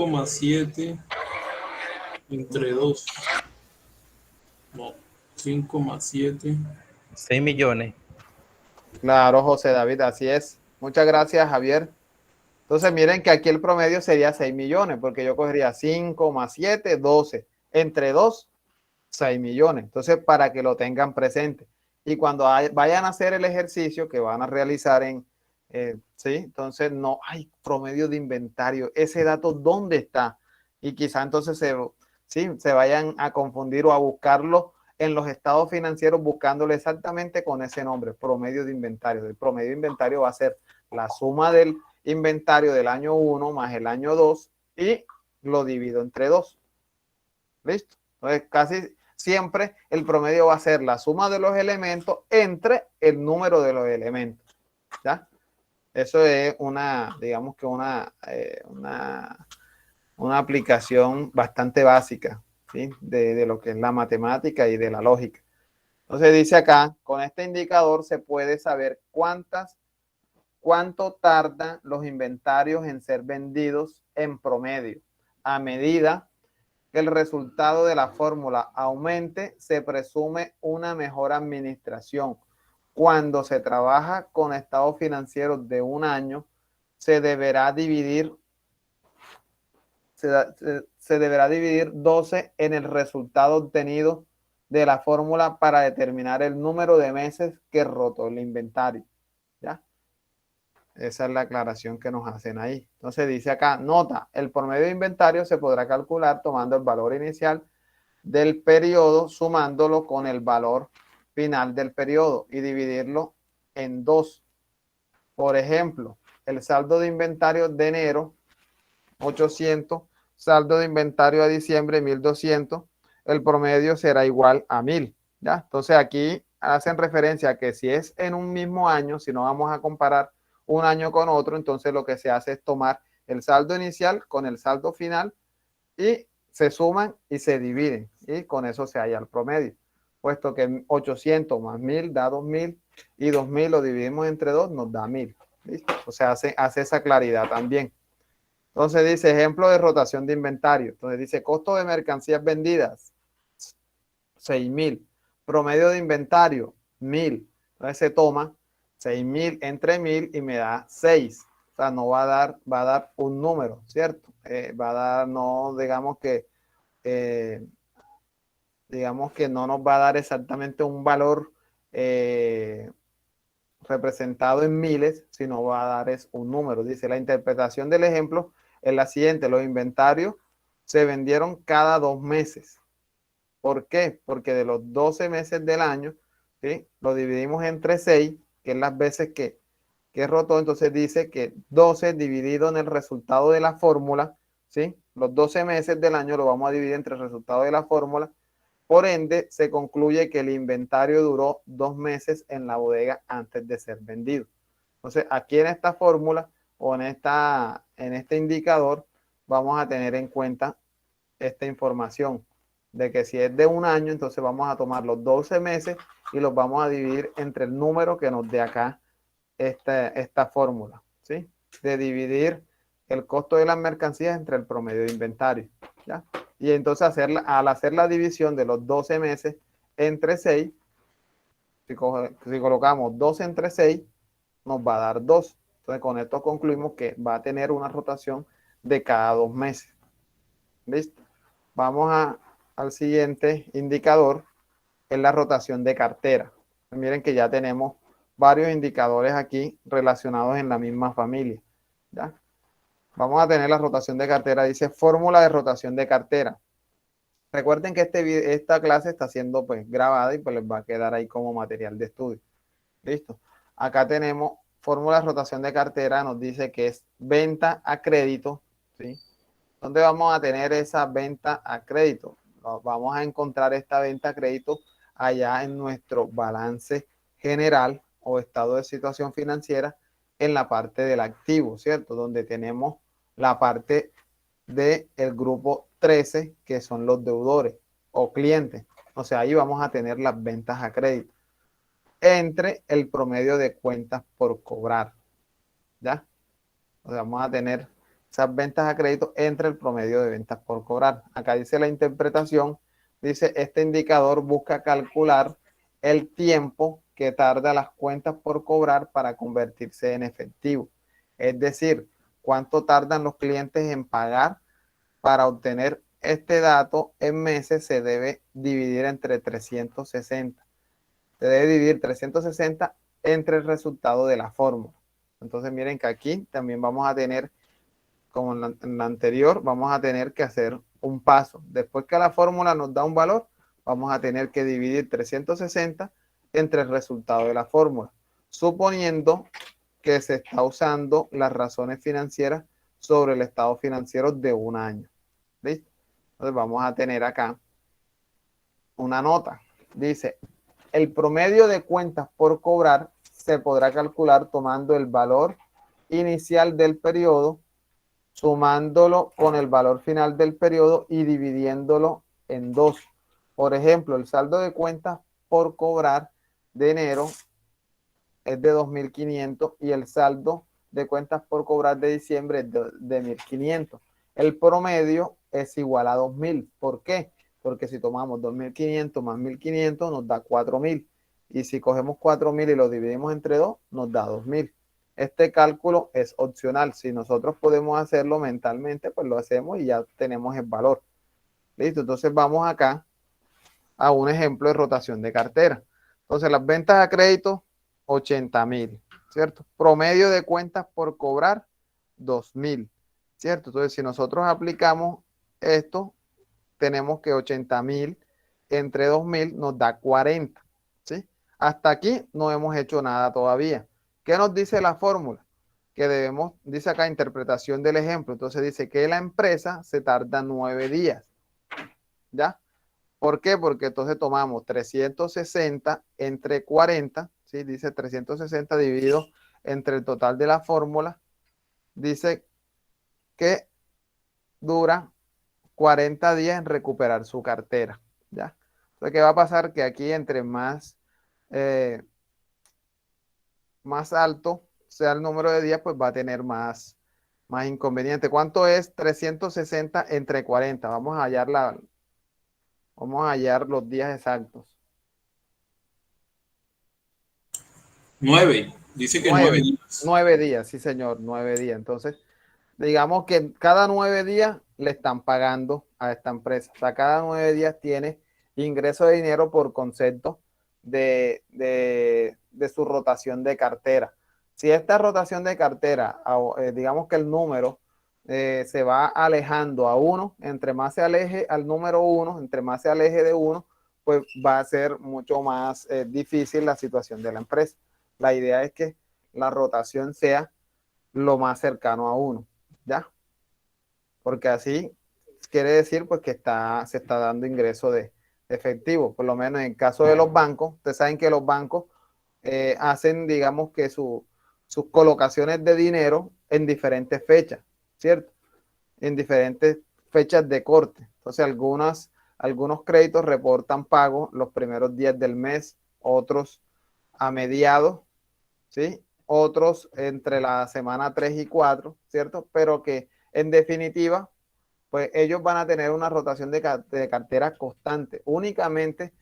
más 7 entre Ujú. 2. No, 5 más 7. 6 millones. Claro, José David, así es. Muchas gracias, Javier. Entonces, miren que aquí el promedio sería 6 millones, porque yo cogería 5 más 7, 12. Entre 2, 6 millones. Entonces, para que lo tengan presente. Y cuando vayan a hacer el ejercicio que van a realizar sí, entonces no hay promedio de inventario. Ese dato, ¿dónde está? Y quizá entonces sí, se vayan a confundir o a buscarlo en los estados financieros buscándolo exactamente con ese nombre, promedio de inventario. El promedio de inventario va a ser la suma del inventario del año 1 más el año 2 y lo divido entre 2. ¿Listo? Entonces, casi siempre el promedio va a ser la suma de los elementos entre el número de los elementos. ¿Ya? Eso es digamos que una aplicación bastante básica, ¿sí? De lo que es la matemática y de la lógica. Entonces dice acá, con este indicador se puede saber cuánto tardan los inventarios en ser vendidos en promedio. A medida que el resultado de la fórmula aumente, se presume una mejor administración. Cuando se trabaja con estados financieros de un año, se deberá dividir, se deberá dividir 12 en el resultado obtenido de la fórmula para determinar el número de meses que rotó el inventario. ¿Ya? Esa es la aclaración que nos hacen ahí. Entonces dice acá, nota, el promedio de inventario se podrá calcular tomando el valor inicial del periodo, sumándolo con el valor final del periodo y dividirlo en 2. Por ejemplo, el saldo de inventario de enero, 800, saldo de inventario a diciembre, 1200, el promedio será igual a 1000. ¿Ya? Entonces aquí hacen referencia a que si es en un mismo año, si no vamos a comparar un año con otro, entonces lo que se hace es tomar el saldo inicial con el saldo final y se suman y se dividen y con eso se halla el promedio, puesto que 800 más 1000 da 2000 y 2000 lo dividimos entre 2 nos da 1000. ¿Listo? O sea, hace esa claridad también. Entonces dice ejemplo de rotación de inventario. Entonces dice costo de mercancías vendidas 6000, promedio de inventario 1000. Entonces se toma 6000 entre 1000 y me da 6. O sea, no va a dar un número, ¿cierto? Va a dar, no, eh, digamos que no nos va a dar exactamente un valor eh, representado en miles, sino va a dar es un número. Dice, la interpretación del ejemplo es la siguiente, los inventarios se vendieron cada 2 meses. ¿Por qué? Porque de los 12 meses del año, ¿sí? Lo dividimos entre 6, que es las veces que rotó, entonces dice que 12 dividido en el resultado de la fórmula, ¿sí? Los 12 meses del año lo vamos a dividir entre el resultado de la fórmula. Por ende, se concluye que el inventario duró 2 meses en la bodega antes de ser vendido. Entonces, aquí en esta fórmula o en este indicador, vamos a tener en cuenta esta información de que si es de un año, entonces vamos a tomar los 12 meses y los vamos a dividir entre el número que nos dé acá esta fórmula, ¿sí? De dividir el costo de las mercancías entre el promedio de inventario, ¿ya? Y entonces al hacer la división de los 12 meses entre 6, si colocamos 12 entre 6, nos va a dar 2. Entonces, con esto concluimos que va a tener una rotación de cada 2 meses. ¿Listo? Vamos al siguiente indicador, es la rotación de cartera. Miren que ya tenemos varios indicadores aquí relacionados en la misma familia. ¿Ya? Vamos a tener la rotación de cartera, dice fórmula de rotación de cartera. Recuerden que esta clase está siendo pues grabada y pues les va a quedar ahí como material de estudio. Listo. Acá tenemos fórmula de rotación de cartera, nos dice que es venta a crédito, ¿sí? ¿Dónde vamos a tener esa venta a crédito? Vamos a encontrar esta venta a crédito allá en nuestro balance general o estado de situación financiera en la parte del activo, ¿cierto? Donde tenemos la parte del grupo 13, que son los deudores o clientes. O sea, ahí vamos a tener las ventas a crédito entre el promedio de cuentas por cobrar. ¿Ya? O sea, vamos a tener esas ventas a crédito entre el promedio de ventas por cobrar. Acá dice la interpretación, dice este indicador busca calcular el tiempo que tarda las cuentas por cobrar para convertirse en efectivo. Es decir, cuánto tardan los clientes en pagar. Para obtener este dato en meses se debe dividir entre 360. Se debe dividir 360 entre el resultado de la fórmula. Entonces miren que aquí también vamos a tener, como en la anterior, vamos a tener que hacer un paso. Después que la fórmula nos da un valor, vamos a tener que dividir 360 entre el resultado de la fórmula, suponiendo que se está usando las razones financieras sobre el estado financiero de un año. ¿Listo? Entonces vamos a tener acá una nota. Dice, el promedio de cuentas por cobrar se podrá calcular tomando el valor inicial del periodo, sumándolo con el valor final del periodo y dividiéndolo en 2. Por ejemplo, el saldo de cuentas por cobrar de enero es de 2.500 y el saldo de cuentas por cobrar de diciembre es de 1.500. El promedio es igual a 2.000. ¿Por qué? Porque si tomamos 2.500 más 1.500 nos da 4.000. Y si cogemos 4.000 y lo dividimos entre 2, nos da 2.000. Este cálculo es opcional. Si nosotros podemos hacerlo mentalmente, pues lo hacemos y ya tenemos el valor. ¿Listo? Entonces vamos acá a un ejemplo de rotación de cartera. Entonces las ventas a crédito, 80.000, ¿cierto? Promedio de cuentas por cobrar, 2.000, ¿cierto? Entonces si nosotros aplicamos esto, tenemos que 80.000 entre 2.000 nos da 40, ¿sí? Hasta aquí no hemos hecho nada todavía. ¿Qué nos dice la fórmula? Que debemos, dice acá, interpretación del ejemplo. Entonces dice que la empresa se tarda 9 días, ¿ya? ¿Por qué? Porque entonces tomamos 360 entre 40, ¿sí? Dice 360 dividido entre el total de la fórmula. Dice que dura 40 días en recuperar su cartera, ¿ya? Entonces, ¿qué va a pasar? Que aquí entre más alto sea el número de días, pues va a tener más inconveniente. ¿Cuánto es 360 entre 40? Vamos a hallar los días exactos. 9. Dice que 9 días. 9 días, sí señor, 9 días. Entonces, digamos que cada 9 días le están pagando a esta empresa. O sea, cada 9 días tiene ingreso de dinero por concepto de su rotación de cartera. Si esta rotación de cartera, digamos que el número se va alejando a 1, entre más se aleje al número 1, entre más se aleje de 1, pues va a ser mucho más difícil la situación de la empresa. La idea es que la rotación sea lo más cercano a 1, ¿ya? Porque así quiere decir pues que se está dando ingreso de efectivo, por lo menos en el caso de los bancos. Ustedes saben que los bancos hacen, digamos que sus colocaciones de dinero en diferentes fechas, ¿cierto? En diferentes fechas de corte. Entonces algunos créditos reportan pago los primeros días del mes, otros a mediados, ¿sí? Otros entre la semana 3 y 4, ¿cierto? Pero que en definitiva, pues ellos van a tener una rotación de cartera constante. Únicamente,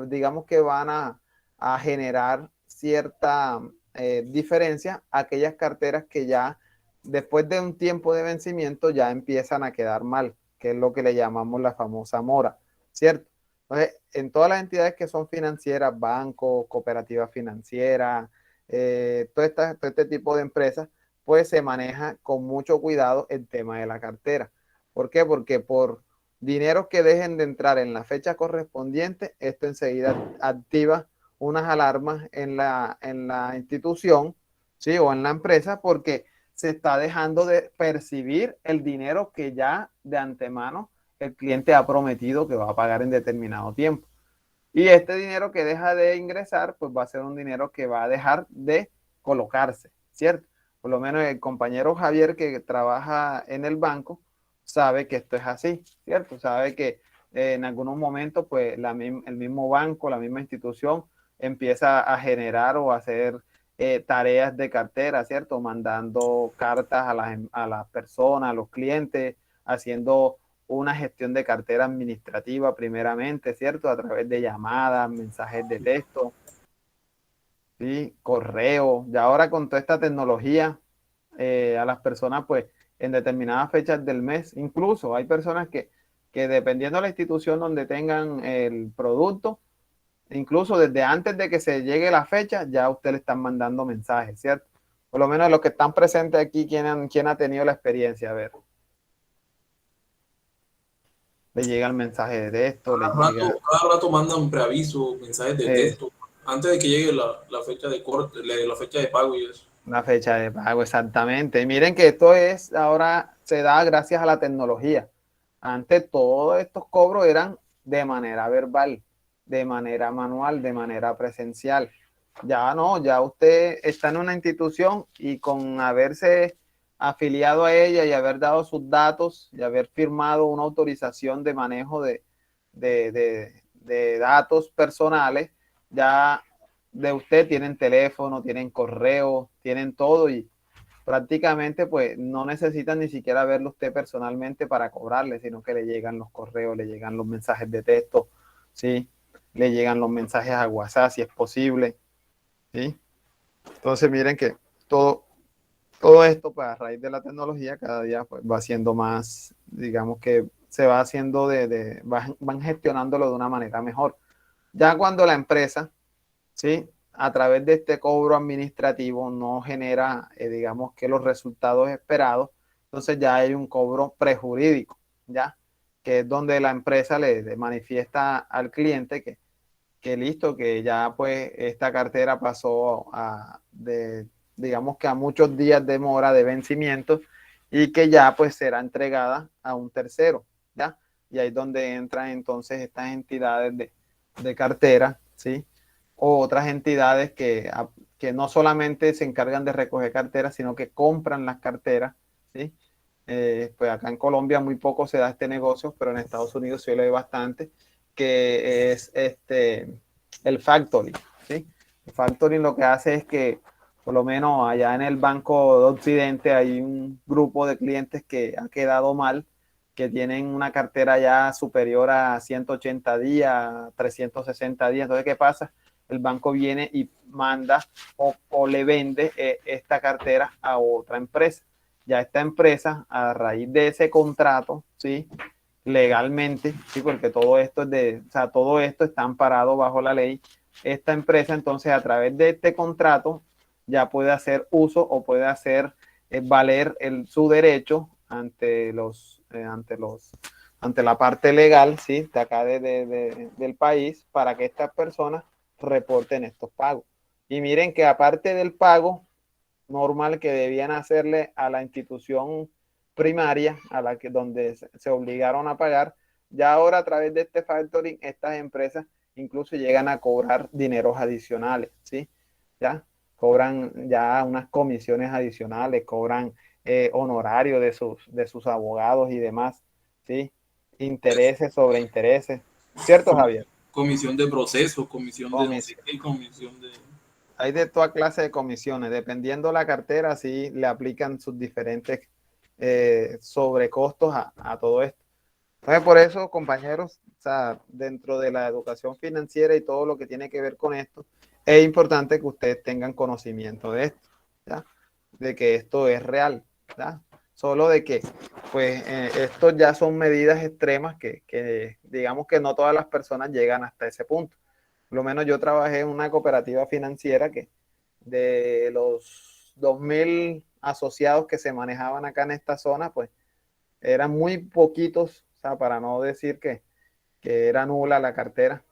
digamos que van a generar diferencia aquellas carteras que ya después de un tiempo de vencimiento ya empiezan a quedar mal, que es lo que le llamamos la famosa mora, ¿cierto? Entonces, en todas las entidades que son financieras, bancos, cooperativas financieras, todo este tipo de empresas, pues se maneja con mucho cuidado el tema de la cartera. ¿Por qué? Porque por dineros que dejen de entrar en la fecha correspondiente, esto enseguida activa unas alarmas en la institución, ¿sí? O en la empresa, porque se está dejando de percibir el dinero que ya de antemano el cliente ha prometido que va a pagar en determinado tiempo. Y este dinero que deja de ingresar, pues va a ser un dinero que va a dejar de colocarse, ¿cierto? Por lo menos el compañero Javier que trabaja en el banco sabe que esto es así, ¿cierto? Sabe que en algunos momentos, pues el mismo banco, la misma institución empieza a generar o a hacer tareas de cartera, ¿cierto? Mandando cartas a las personas, a los clientes, haciendo una gestión de cartera administrativa primeramente, ¿cierto? A través de llamadas, mensajes de texto, ¿sí? Correo. Y ahora con toda esta tecnología, a las personas, pues, en determinadas fechas del mes, incluso hay personas que dependiendo de la institución donde tengan el producto, incluso desde antes de que se llegue la fecha, ya a usted le están mandando mensajes, ¿cierto? Por lo menos los que están presentes aquí, ¿quién ha tenido la experiencia? A ver, le llega el mensaje de texto, le llega... Cada rato mandan preaviso, mensajes de Eh, texto, antes de que llegue la fecha de corte, la fecha de pago y eso. Una fecha de pago, exactamente. Y miren que esto es, ahora se da gracias a la tecnología. Antes todos estos cobros eran de manera verbal, de manera manual, de manera presencial. Ya no, ya usted está en una institución y con haberse afiliado a ella y haber dado sus datos y haber firmado una autorización de manejo de datos personales, ya de usted tienen teléfono, tienen correo, tienen todo y prácticamente pues no necesitan ni siquiera verlo usted personalmente para cobrarle, sino que le llegan los correos, le llegan los mensajes de texto, ¿sí? Le llegan los mensajes a WhatsApp si es posible, ¿sí? Entonces miren que todo, todo esto pues a raíz de la tecnología cada día pues va siendo más, digamos que se va haciendo van gestionándolo de una manera mejor. Ya cuando la empresa, ¿sí? A través de este cobro administrativo no genera, digamos que los resultados esperados, entonces ya hay un cobro prejurídico, ¿ya? Que es donde la empresa le manifiesta al cliente que listo, que ya pues esta cartera pasó digamos que a muchos días de mora de vencimiento y que ya pues será entregada a un tercero, ¿ya? Y ahí es donde entran entonces estas entidades de cartera, ¿sí? O otras entidades que no solamente se encargan de recoger carteras, sino que compran las carteras, ¿sí? Pues acá en Colombia muy poco se da este negocio, pero en Estados Unidos se ve bastante, que es el factoring, ¿sí? El factoring lo que hace es que, por lo menos allá en el Banco de Occidente, hay un grupo de clientes que ha quedado mal, que tienen una cartera ya superior a 180 días, 360 días. Entonces, ¿qué pasa? El banco viene y manda o le vende esta cartera a otra empresa. Ya esta empresa, a raíz de ese contrato, ¿sí? Legalmente, ¿sí? Porque todo esto o sea, todo esto está amparado bajo la ley. Esta empresa, entonces, a través de este contrato, ya puede hacer uso o puede hacer valer su derecho ante la parte legal, ¿sí? De acá del país, para que estas personas reporten estos pagos. Y miren que aparte del pago normal que debían hacerle a la institución primaria, a la que donde se obligaron a pagar, ya ahora a través de este factoring, estas empresas incluso llegan a cobrar dineros adicionales, ¿sí? Ya cobran ya unas comisiones adicionales, cobran honorarios de sus abogados y demás, ¿sí? Intereses sobre intereses, ¿cierto, Javier? Comisión de proceso, comisión de no sé Comisión. qué, comisión de... Hay de toda clase de comisiones, dependiendo la cartera, sí le aplican sus diferentes sobrecostos a todo esto. Entonces, por eso, compañeros, o sea, dentro de la educación financiera y todo lo que tiene que ver con esto, es importante que ustedes tengan conocimiento de esto, ¿ya? De que esto es real, ¿ya? Solo de que, pues, estos ya son medidas extremas que digamos que no todas las personas llegan hasta ese punto. Por lo menos yo trabajé en una cooperativa financiera que de los 2.000 asociados que se manejaban acá en esta zona, pues eran muy poquitos, o sea, para no decir que era nula la cartera,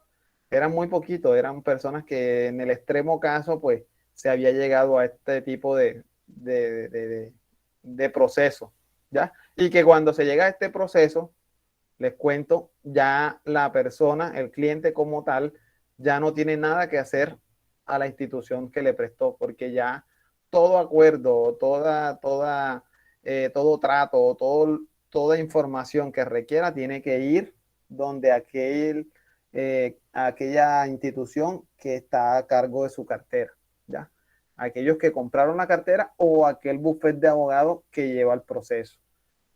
eran muy poquitos, eran personas que en el extremo caso, pues se había llegado a este tipo de proceso, ¿ya? Y que cuando se llega a este proceso, les cuento, ya la persona, el cliente como tal, ya no tiene nada que hacer a la institución que le prestó, porque ya todo acuerdo, todo trato, toda información que requiera tiene que ir donde aquella institución que está a cargo de su cartera, ¿ya? Aquellos que compraron la cartera o aquel bufete de abogados que lleva el proceso,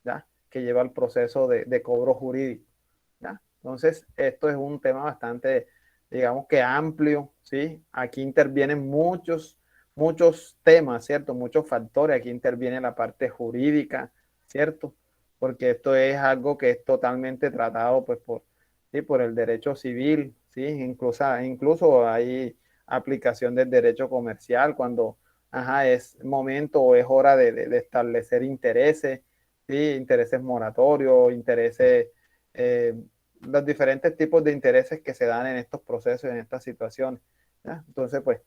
¿ya? Que lleva el proceso de cobro jurídico, ¿ya? Entonces, esto es un tema bastante, digamos que amplio, ¿sí? Aquí intervienen muchos temas, ¿cierto? Muchos factores. Aquí interviene la parte jurídica, ¿cierto? Porque esto es algo que es totalmente tratado, pues, ¿sí? Por el derecho civil, ¿sí? Incluso hay aplicación del derecho comercial cuando, ajá, es momento o es hora de establecer intereses, ¿sí? Intereses moratorios, intereses, eh, los diferentes tipos de intereses que se dan en estos procesos, en estas situaciones, ¿ya? Entonces, pues,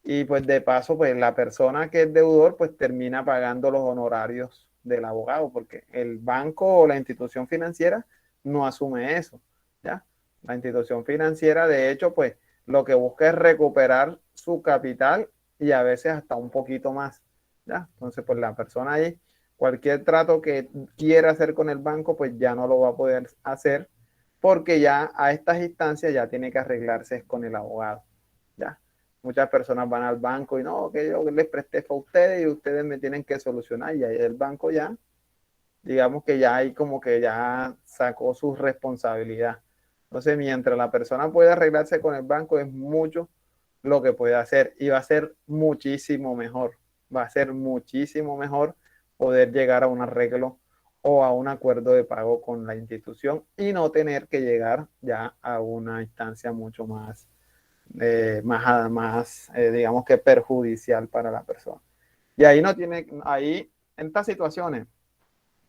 y pues de paso, pues la persona que es deudor, pues termina pagando los honorarios del abogado, porque el banco o la institución financiera no asume eso, ¿ya? La institución financiera, de hecho, pues lo que busca es recuperar su capital y a veces hasta un poquito más, ¿ya? Entonces, pues la persona ahí, cualquier trato que quiera hacer con el banco, pues ya no lo va a poder hacer porque ya a estas instancias ya tiene que arreglarse con el abogado, ¿ya? Muchas personas van al banco y no, que yo les presté fue a ustedes y ustedes me tienen que solucionar y ahí el banco ya, digamos que ya hay como que ya sacó su responsabilidad. Entonces, mientras la persona puede arreglarse con el banco, es mucho lo que puede hacer y va a ser muchísimo mejor, va a ser muchísimo mejor poder llegar a un arreglo o a un acuerdo de pago con la institución y no tener que llegar ya a una instancia mucho más digamos que perjudicial para la persona. Y ahí no tiene, ahí en estas situaciones,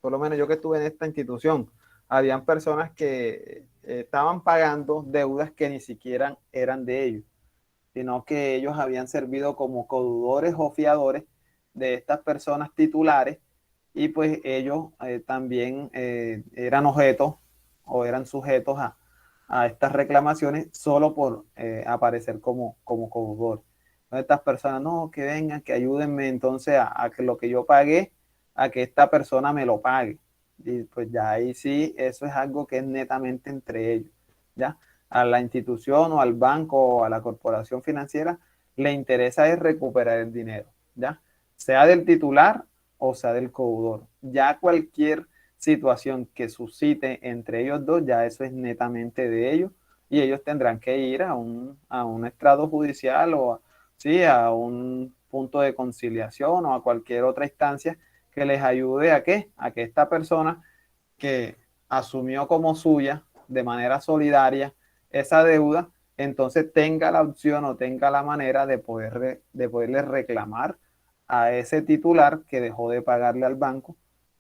por lo menos yo que estuve en esta institución, habían personas que estaban pagando deudas que ni siquiera eran de ellos, sino que ellos habían servido como codudores o fiadores de estas personas titulares y pues ellos también eran objetos o eran sujetos a estas reclamaciones solo por aparecer como codudor. Entonces estas personas, no, que vengan, que ayúdenme entonces a que lo que yo pagué, a que esta persona me lo pague. Y pues ya ahí sí, eso es algo que es netamente entre ellos, ¿ya? A la institución o al banco o a la corporación financiera le interesa es recuperar el dinero, ¿ya? Sea del titular o sea del codeudor. Ya cualquier situación que suscite entre ellos dos, ya eso es netamente de ellos y ellos tendrán que ir a un estrado judicial o sí, a un punto de conciliación o a cualquier otra instancia que les ayude a qué, a que esta persona que asumió como suya de manera solidaria esa deuda, entonces tenga la opción o tenga la manera de poderle reclamar a ese titular que dejó de pagarle al banco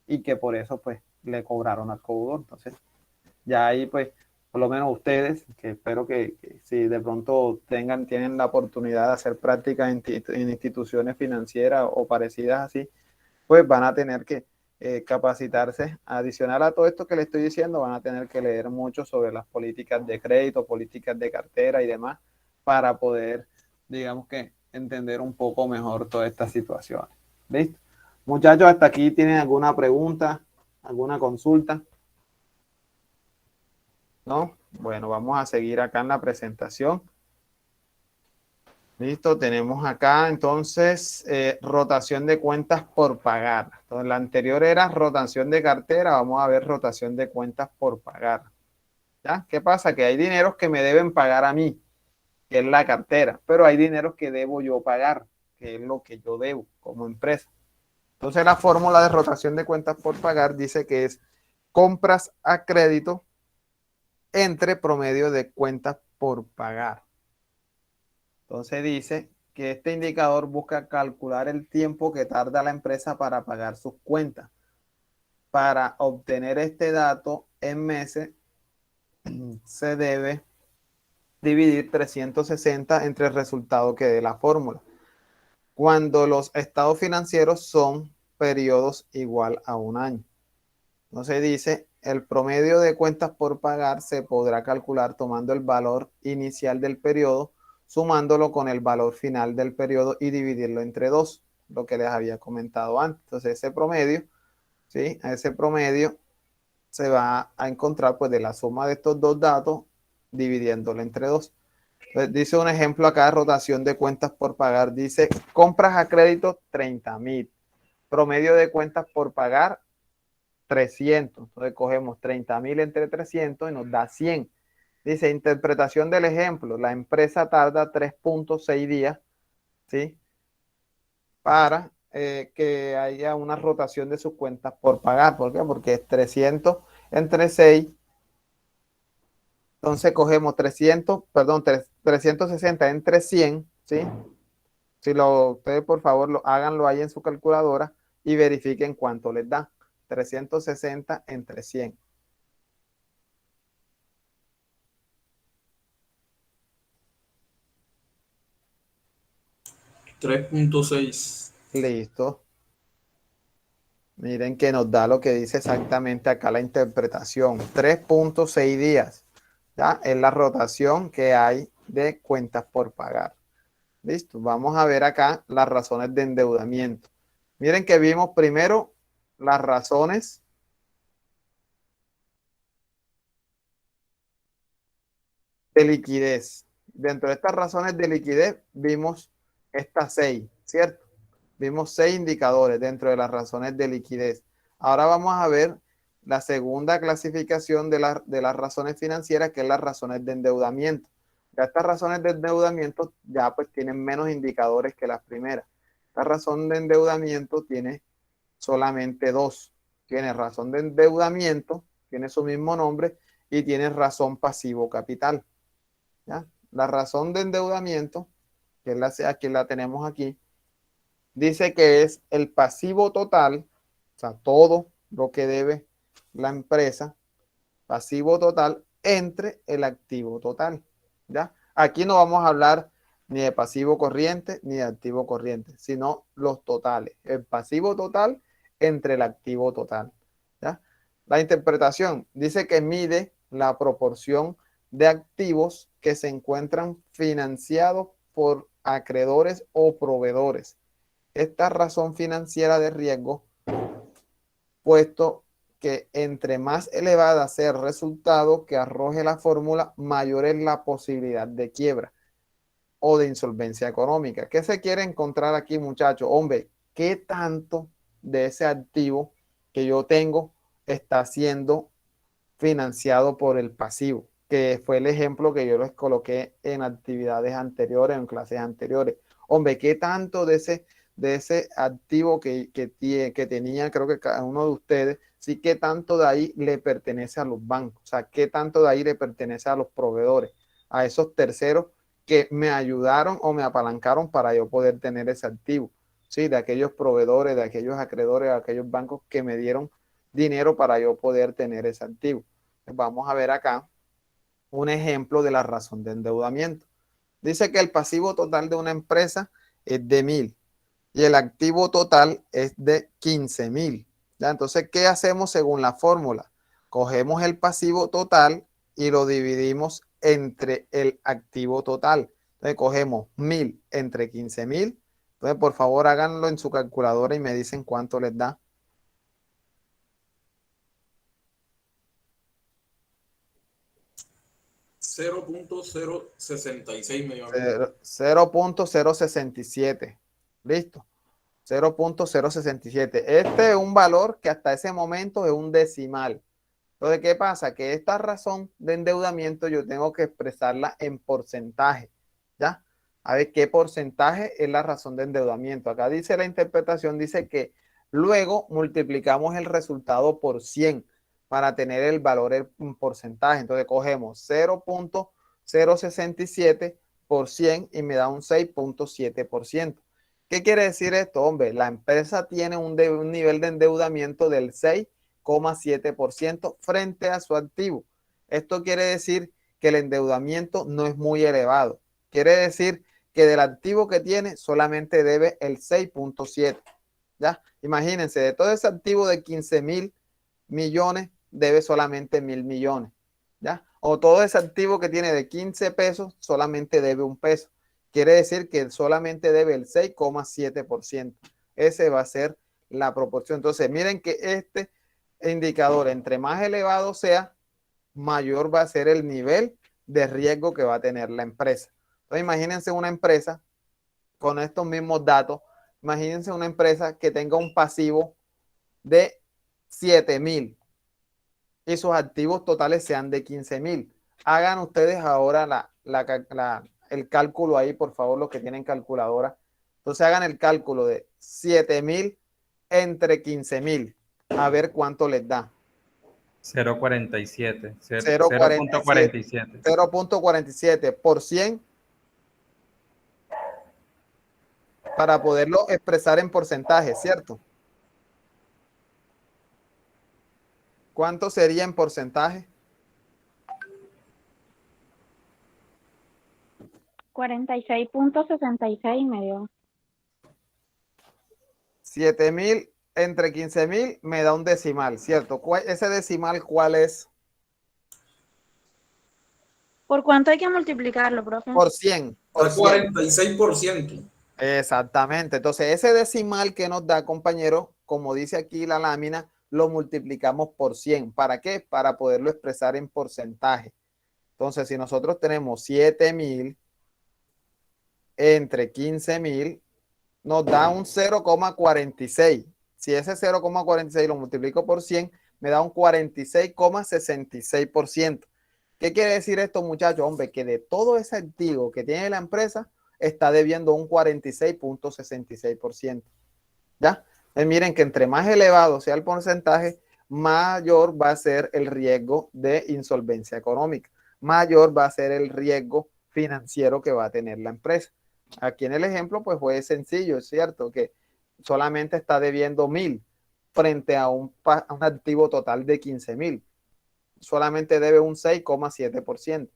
y que por eso pues le cobraron al codeudor. Entonces ya ahí pues por lo menos ustedes, que espero que si de pronto tienen la oportunidad de hacer prácticas en instituciones financieras o parecidas así, pues van a tener que capacitarse. Adicional a todo esto que le estoy diciendo, van a tener que leer mucho sobre las políticas de crédito, políticas de cartera y demás, para poder, digamos que, entender un poco mejor todas estas situaciones. ¿Listo? Muchachos, hasta aquí tienen alguna pregunta, alguna consulta. ¿No? Bueno, vamos a seguir acá en la presentación. Listo, tenemos acá entonces rotación de cuentas por pagar. Entonces, la anterior era rotación de cartera, vamos a ver rotación de cuentas por pagar. ¿Ya? ¿Qué pasa? Que hay dineros que me deben pagar a mí. que es la cartera, pero hay dinero que debo yo pagar, que es lo que yo debo como empresa. Entonces la fórmula de rotación de cuentas por pagar dice que es compras a crédito entre promedio de cuentas por pagar. Entonces dice que este indicador busca calcular el tiempo que tarda la empresa para pagar sus cuentas. Para obtener este dato en meses, se debe dividir 360 entre el resultado que dé la fórmula. Cuando los estados financieros son periodos igual a un año. Entonces dice, el promedio de cuentas por pagar se podrá calcular tomando el valor inicial del periodo, sumándolo con el valor final del periodo y dividirlo entre 2, lo que les había comentado antes. Entonces ese promedio, ¿sí? A ese promedio se va a encontrar pues de la suma de estos dos datos dividiéndolo entre 2. Entonces, dice un ejemplo acá de rotación de cuentas por pagar. Dice compras a crédito 30,000. Promedio de cuentas por pagar 300. Entonces cogemos 30,000 entre 300 y nos da 100. Dice interpretación del ejemplo. La empresa tarda 3.6 días, ¿sí? Para que haya una rotación de sus cuentas por pagar. ¿Por qué? Porque es 300 entre 6. Entonces cogemos 360 entre 100, ¿sí? Si ustedes por favor háganlo ahí en su calculadora y verifiquen cuánto les da. 360 entre 100. 3.6. Listo. Miren que nos da lo que dice exactamente acá la interpretación. 3.6 días. ¿Ya? Es la rotación que hay de cuentas por pagar. Listo. Vamos a ver acá las razones de endeudamiento. Miren que vimos primero las razones de liquidez. Dentro de estas razones de liquidez vimos estas 6, ¿cierto? Vimos 6 indicadores dentro de las razones de liquidez. Ahora vamos a ver la segunda clasificación de las razones financieras, que es las razones de endeudamiento. Ya estas razones de endeudamiento ya pues tienen menos indicadores que las primeras. Esta razón de endeudamiento tiene solamente 2. Tiene razón de endeudamiento, tiene su mismo nombre, y tiene razón pasivo capital. ¿Ya? La razón de endeudamiento, que es aquí la tenemos aquí, dice que es el pasivo total, o sea, todo lo que debe la empresa, pasivo total entre el activo total. ¿Ya? Aquí no vamos a hablar ni de pasivo corriente ni de activo corriente, sino los totales. El pasivo total entre el activo total. ¿Ya? La interpretación dice que mide la proporción de activos que se encuentran financiados por acreedores o proveedores. Esta razón financiera de riesgo, puesto que entre más elevada sea el resultado que arroje la fórmula, mayor es la posibilidad de quiebra o de insolvencia económica. ¿Qué se quiere encontrar aquí, muchachos? Hombre, ¿qué tanto de ese activo que yo tengo está siendo financiado por el pasivo? Que fue el ejemplo que yo les coloqué en actividades anteriores, en clases anteriores. Hombre, ¿qué tanto de ese activo que tenía, creo que cada uno de ustedes, sí, qué tanto de ahí le pertenece a los bancos? O sea, qué tanto de ahí le pertenece a los proveedores, a esos terceros que me ayudaron o me apalancaron para yo poder tener ese activo, ¿sí? De aquellos proveedores, de aquellos acreedores, de aquellos bancos que me dieron dinero para yo poder tener ese activo. Vamos a ver acá un ejemplo de la razón de endeudamiento. Dice que el pasivo total de una empresa es de 1,000 y el activo total es de 15,000. ¿Ya? Entonces, ¿qué hacemos según la fórmula? Cogemos el pasivo total y lo dividimos entre el activo total. Entonces, cogemos 1,000 entre 15,000. Entonces, por favor, háganlo en su calculadora y me dicen cuánto les da. 0.066 me amigo. 0.067. Listo. 0.067. Este es un valor que hasta ese momento es un decimal. Entonces, ¿qué pasa? Que esta razón de endeudamiento yo tengo que expresarla en porcentaje. a ver qué porcentaje es la razón de endeudamiento. Acá dice la interpretación, dice que luego multiplicamos el resultado por 100 para tener el valor en porcentaje. Entonces cogemos 0.067 por 100 y me da un 6.7%. ¿Qué quiere decir esto? Hombre, la empresa tiene un nivel de endeudamiento del 6.7% frente a su activo. Esto quiere decir que el endeudamiento no es muy elevado. Quiere decir que del activo que tiene solamente debe el 6.7. ¿Ya? Imagínense, de todo ese activo de 15.000 millones, debe solamente 1.000 millones. ¿Ya? O todo ese activo que tiene de 15 pesos, solamente debe un peso. Quiere decir que solamente debe el 6.7%. Ese va a ser la proporción. Entonces, miren que este indicador, entre más elevado sea, mayor va a ser el nivel de riesgo que va a tener la empresa. Entonces, imagínense una empresa con estos mismos datos. Imagínense una empresa que tenga un pasivo de 7.000 y sus activos totales sean de 15.000. Hagan ustedes ahora el cálculo ahí, por favor, los que tienen calculadora. Entonces hagan el cálculo de 7.000 entre 15.000. A ver cuánto les da. 0.47. 0.47. 0.47 por 100 para poderlo expresar en porcentaje, ¿cierto? ¿Cuánto sería en porcentaje? 46.66 me dio. 7.000 entre 15.000 me da un decimal, ¿cierto? ¿Ese decimal cuál es? ¿Por cuánto hay que multiplicarlo, profe? Por 100. Por 46%. Exactamente. Entonces, ese decimal que nos da, compañero, como dice aquí la lámina, lo multiplicamos por 100. ¿Para qué? Para poderlo expresar en porcentaje. Entonces, si nosotros tenemos 7.000 entre 15.000, nos da un 0,46. Si ese 0,46 lo multiplico por 100, me da un 46,66%. ¿Qué quiere decir esto, muchachos? Hombre, que de todo ese activo que tiene la empresa, está debiendo un 46.66%. ¿Ya? Miren que entre más elevado sea el porcentaje, mayor va a ser el riesgo de insolvencia económica, mayor va a ser el riesgo financiero que va a tener la empresa. Aquí en el ejemplo, pues fue sencillo, es cierto, que solamente está debiendo 1.000 frente a un activo total de 15.000. Solamente debe un 6,7%.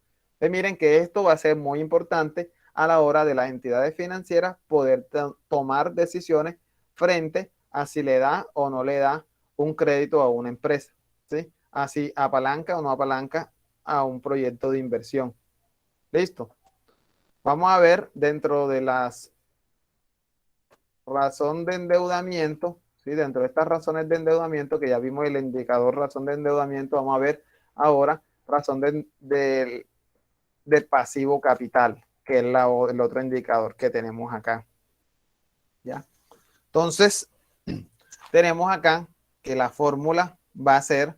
Miren que esto va a ser muy importante a la hora de las entidades financieras poder tomar decisiones frente a si le da o no le da un crédito a una empresa, ¿sí? Así apalanca o no apalanca a un proyecto de inversión. ¿Listo? Vamos a ver dentro de las razón de endeudamiento, ¿sí? Dentro de estas razones de endeudamiento, que ya vimos el indicador razón de endeudamiento, vamos a ver ahora razón del pasivo capital, que es el otro indicador que tenemos acá. ¿Ya? Entonces, tenemos acá que la fórmula va a ser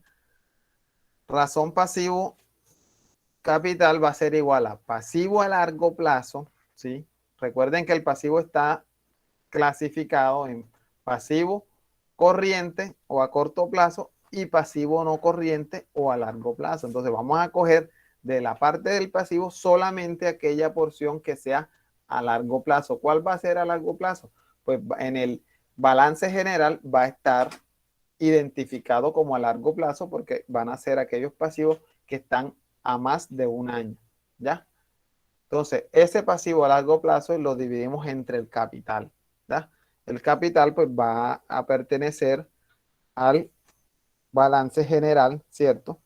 razón pasivo capital va a ser igual a pasivo a largo plazo, ¿sí? Recuerden que el pasivo está clasificado en pasivo corriente o a corto plazo y pasivo no corriente o a largo plazo. Entonces vamos a coger de la parte del pasivo solamente aquella porción que sea a largo plazo. ¿Cuál va a ser a largo plazo? Pues en el balance general va a estar identificado como a largo plazo porque van a ser aquellos pasivos que están a más de un año, ¿ya? Entonces, ese pasivo a largo plazo lo dividimos entre el capital, ¿ya? El capital pues va a pertenecer al balance general, ¿cierto?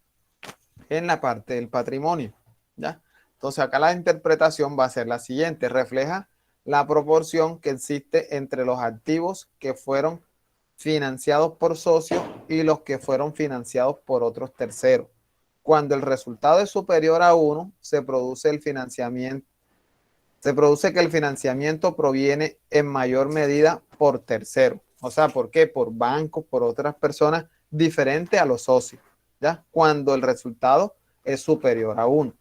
En la parte del patrimonio, ¿ya? Entonces, acá la interpretación va a ser la siguiente, refleja la proporción que existe entre los activos que fueron financiados por socios y los que fueron financiados por otros terceros. Cuando el resultado es superior a 1, se produce el financiamiento. Se produce que el financiamiento proviene en mayor medida por terceros. O sea, ¿por qué? Por bancos, por otras personas diferentes a los socios, ¿ya? Cuando el resultado es superior a 1,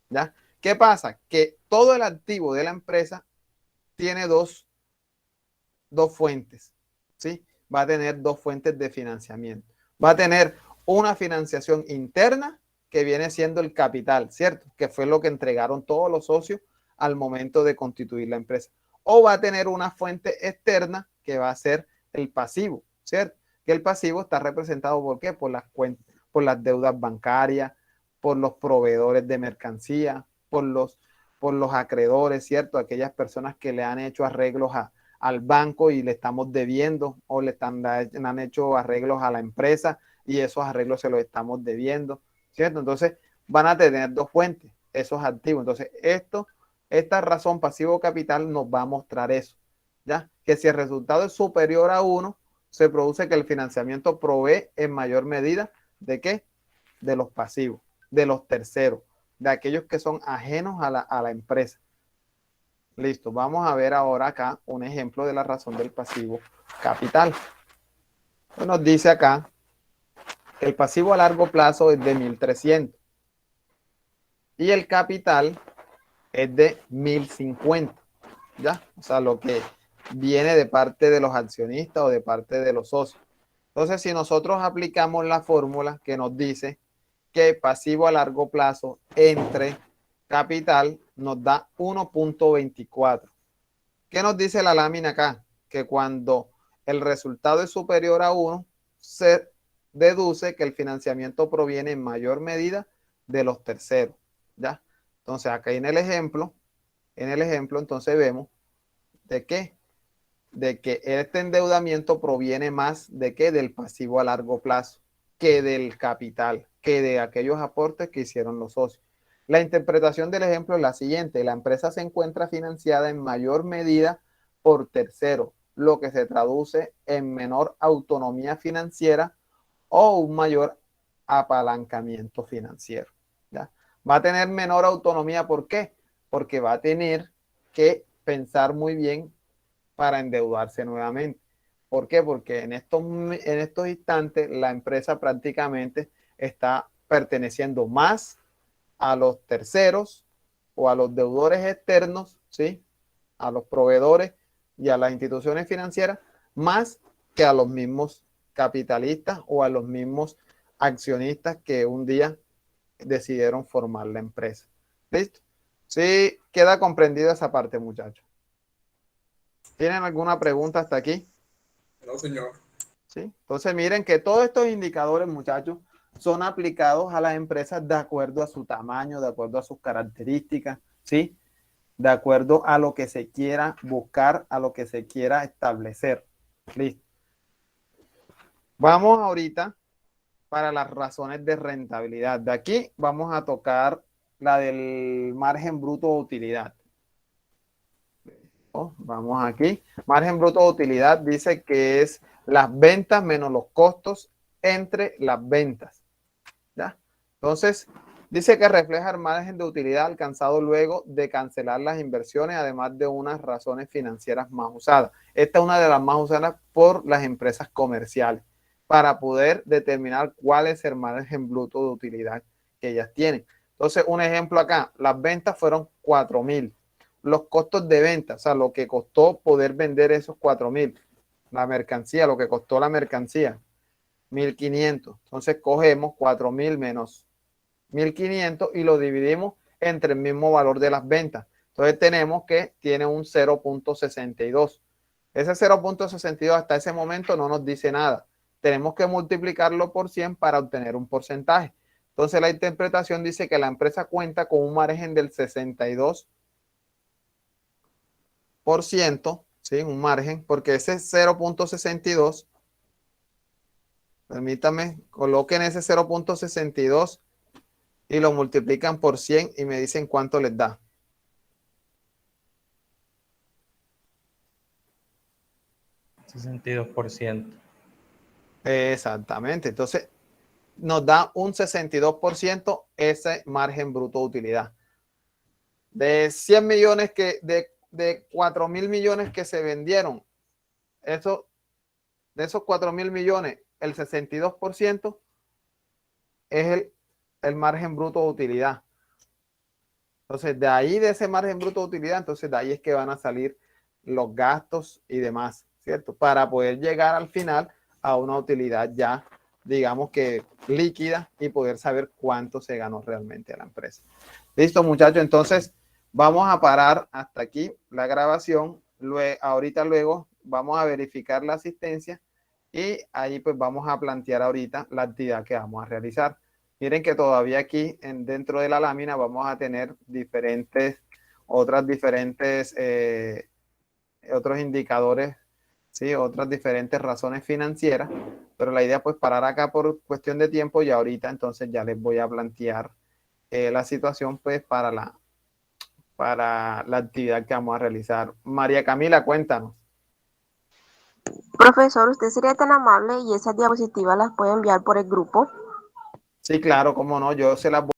¿ya? ¿Qué pasa? Que todo el activo de la empresa tiene dos fuentes, ¿sí? Va a tener dos fuentes de financiamiento. Va a tener una financiación interna que viene siendo el capital, ¿cierto? Que fue lo que entregaron todos los socios al momento de constituir la empresa. O va a tener una fuente externa que va a ser el pasivo, ¿cierto? Que el pasivo está representado ¿por qué? Por las cuentas, por las deudas bancarias, por los proveedores de mercancía, por los acreedores, ¿cierto? Aquellas personas que le han hecho arreglos al banco y le estamos debiendo, o le han hecho arreglos a la empresa y esos arreglos se los estamos debiendo, ¿cierto? Entonces van a tener dos fuentes, esos activos. Entonces esta razón pasivo capital nos va a mostrar eso, ¿ya? Que si el resultado es superior a 1, se produce que el financiamiento provee en mayor medida ¿de qué? De los pasivos, de los terceros, de aquellos que son ajenos a la empresa. Listo, vamos a ver ahora acá un ejemplo de la razón del pasivo capital. Nos dice acá que el pasivo a largo plazo es de 1.300 y el capital es de 1.050, ¿ya? O sea, lo que viene de parte de los accionistas o de parte de los socios. Entonces, si nosotros aplicamos la fórmula que nos dice que pasivo a largo plazo entre capital nos da 1.24. ¿Qué nos dice la lámina acá? Que cuando el resultado es superior a 1, se deduce que el financiamiento proviene en mayor medida de los terceros, ¿ya? Entonces, acá en el ejemplo, entonces vemos de qué, de que este endeudamiento proviene más de qué, del pasivo a largo plazo, que del capital, que de aquellos aportes que hicieron los socios. La interpretación del ejemplo es la siguiente: la empresa se encuentra financiada en mayor medida por terceros, lo que se traduce en menor autonomía financiera o un mayor apalancamiento financiero, ¿ya? Va a tener menor autonomía, ¿por qué? Porque va a tener que pensar muy bien para endeudarse nuevamente. ¿Por qué? Porque en estos instantes la empresa prácticamente está perteneciendo más a los terceros o a los deudores externos, ¿sí? A los proveedores y a las instituciones financieras, más que a los mismos capitalistas o a los mismos accionistas que un día decidieron formar la empresa. ¿Listo? Sí, queda comprendida esa parte, muchachos. ¿Tienen alguna pregunta hasta aquí? No, señor. ¿Sí? Entonces miren que todos estos indicadores, muchachos, son aplicados a las empresas de acuerdo a su tamaño, de acuerdo a sus características, ¿sí? De acuerdo a lo que se quiera buscar, a lo que se quiera establecer. Listo. Vamos ahorita para las razones de rentabilidad. De aquí vamos a tocar la del margen bruto de utilidad. Vamos aquí. Margen bruto de utilidad dice que es las ventas menos los costos entre las ventas, ¿ya? Entonces, dice que refleja el margen de utilidad alcanzado luego de cancelar las inversiones, además de unas razones financieras más usadas. Esta es una de las más usadas por las empresas comerciales para poder determinar cuál es el margen bruto de utilidad que ellas tienen. Entonces, un ejemplo acá, las ventas fueron 4.000. Los costos de venta, o sea, lo que costó poder vender esos 4.000. La mercancía, lo que costó la mercancía, 1.500. Entonces, cogemos 4.000 menos 1.500 y lo dividimos entre el mismo valor de las ventas. Entonces tenemos que tiene un 0.62. Ese 0.62 hasta ese momento no nos dice nada. Tenemos que multiplicarlo por 100 para obtener un porcentaje. Entonces la interpretación dice que la empresa cuenta con un margen del 62%, ¿sí? Un margen, porque ese 0.62, permítame, coloquen ese 0.62 y lo multiplican por 100 y me dicen cuánto les da. $62%. Exactamente. Entonces, nos da un 62% ese margen bruto de utilidad. De 100 millones de 4.000 millones que se vendieron, de esos 4.000 millones, el 62% es el margen bruto de utilidad. Entonces, de ahí, de ese margen bruto de utilidad, entonces de ahí es que van a salir los gastos y demás, ¿cierto? Para poder llegar al final a una utilidad ya, digamos que líquida y poder saber cuánto se ganó realmente a la empresa. Listo, muchachos, entonces vamos a parar hasta aquí la grabación. Ahorita luego vamos a verificar la asistencia y ahí pues vamos a plantear ahorita la actividad que vamos a realizar. Miren que todavía aquí dentro de la lámina vamos a tener otros indicadores, ¿sí? Otras diferentes razones financieras, pero la idea pues parar acá por cuestión de tiempo y ahorita entonces ya les voy a plantear la situación pues para la actividad que vamos a realizar. María Camila, cuéntanos. Profesor, ¿usted sería tan amable y esas diapositivas las puede enviar por el grupo? Sí, claro, cómo no, yo se las voy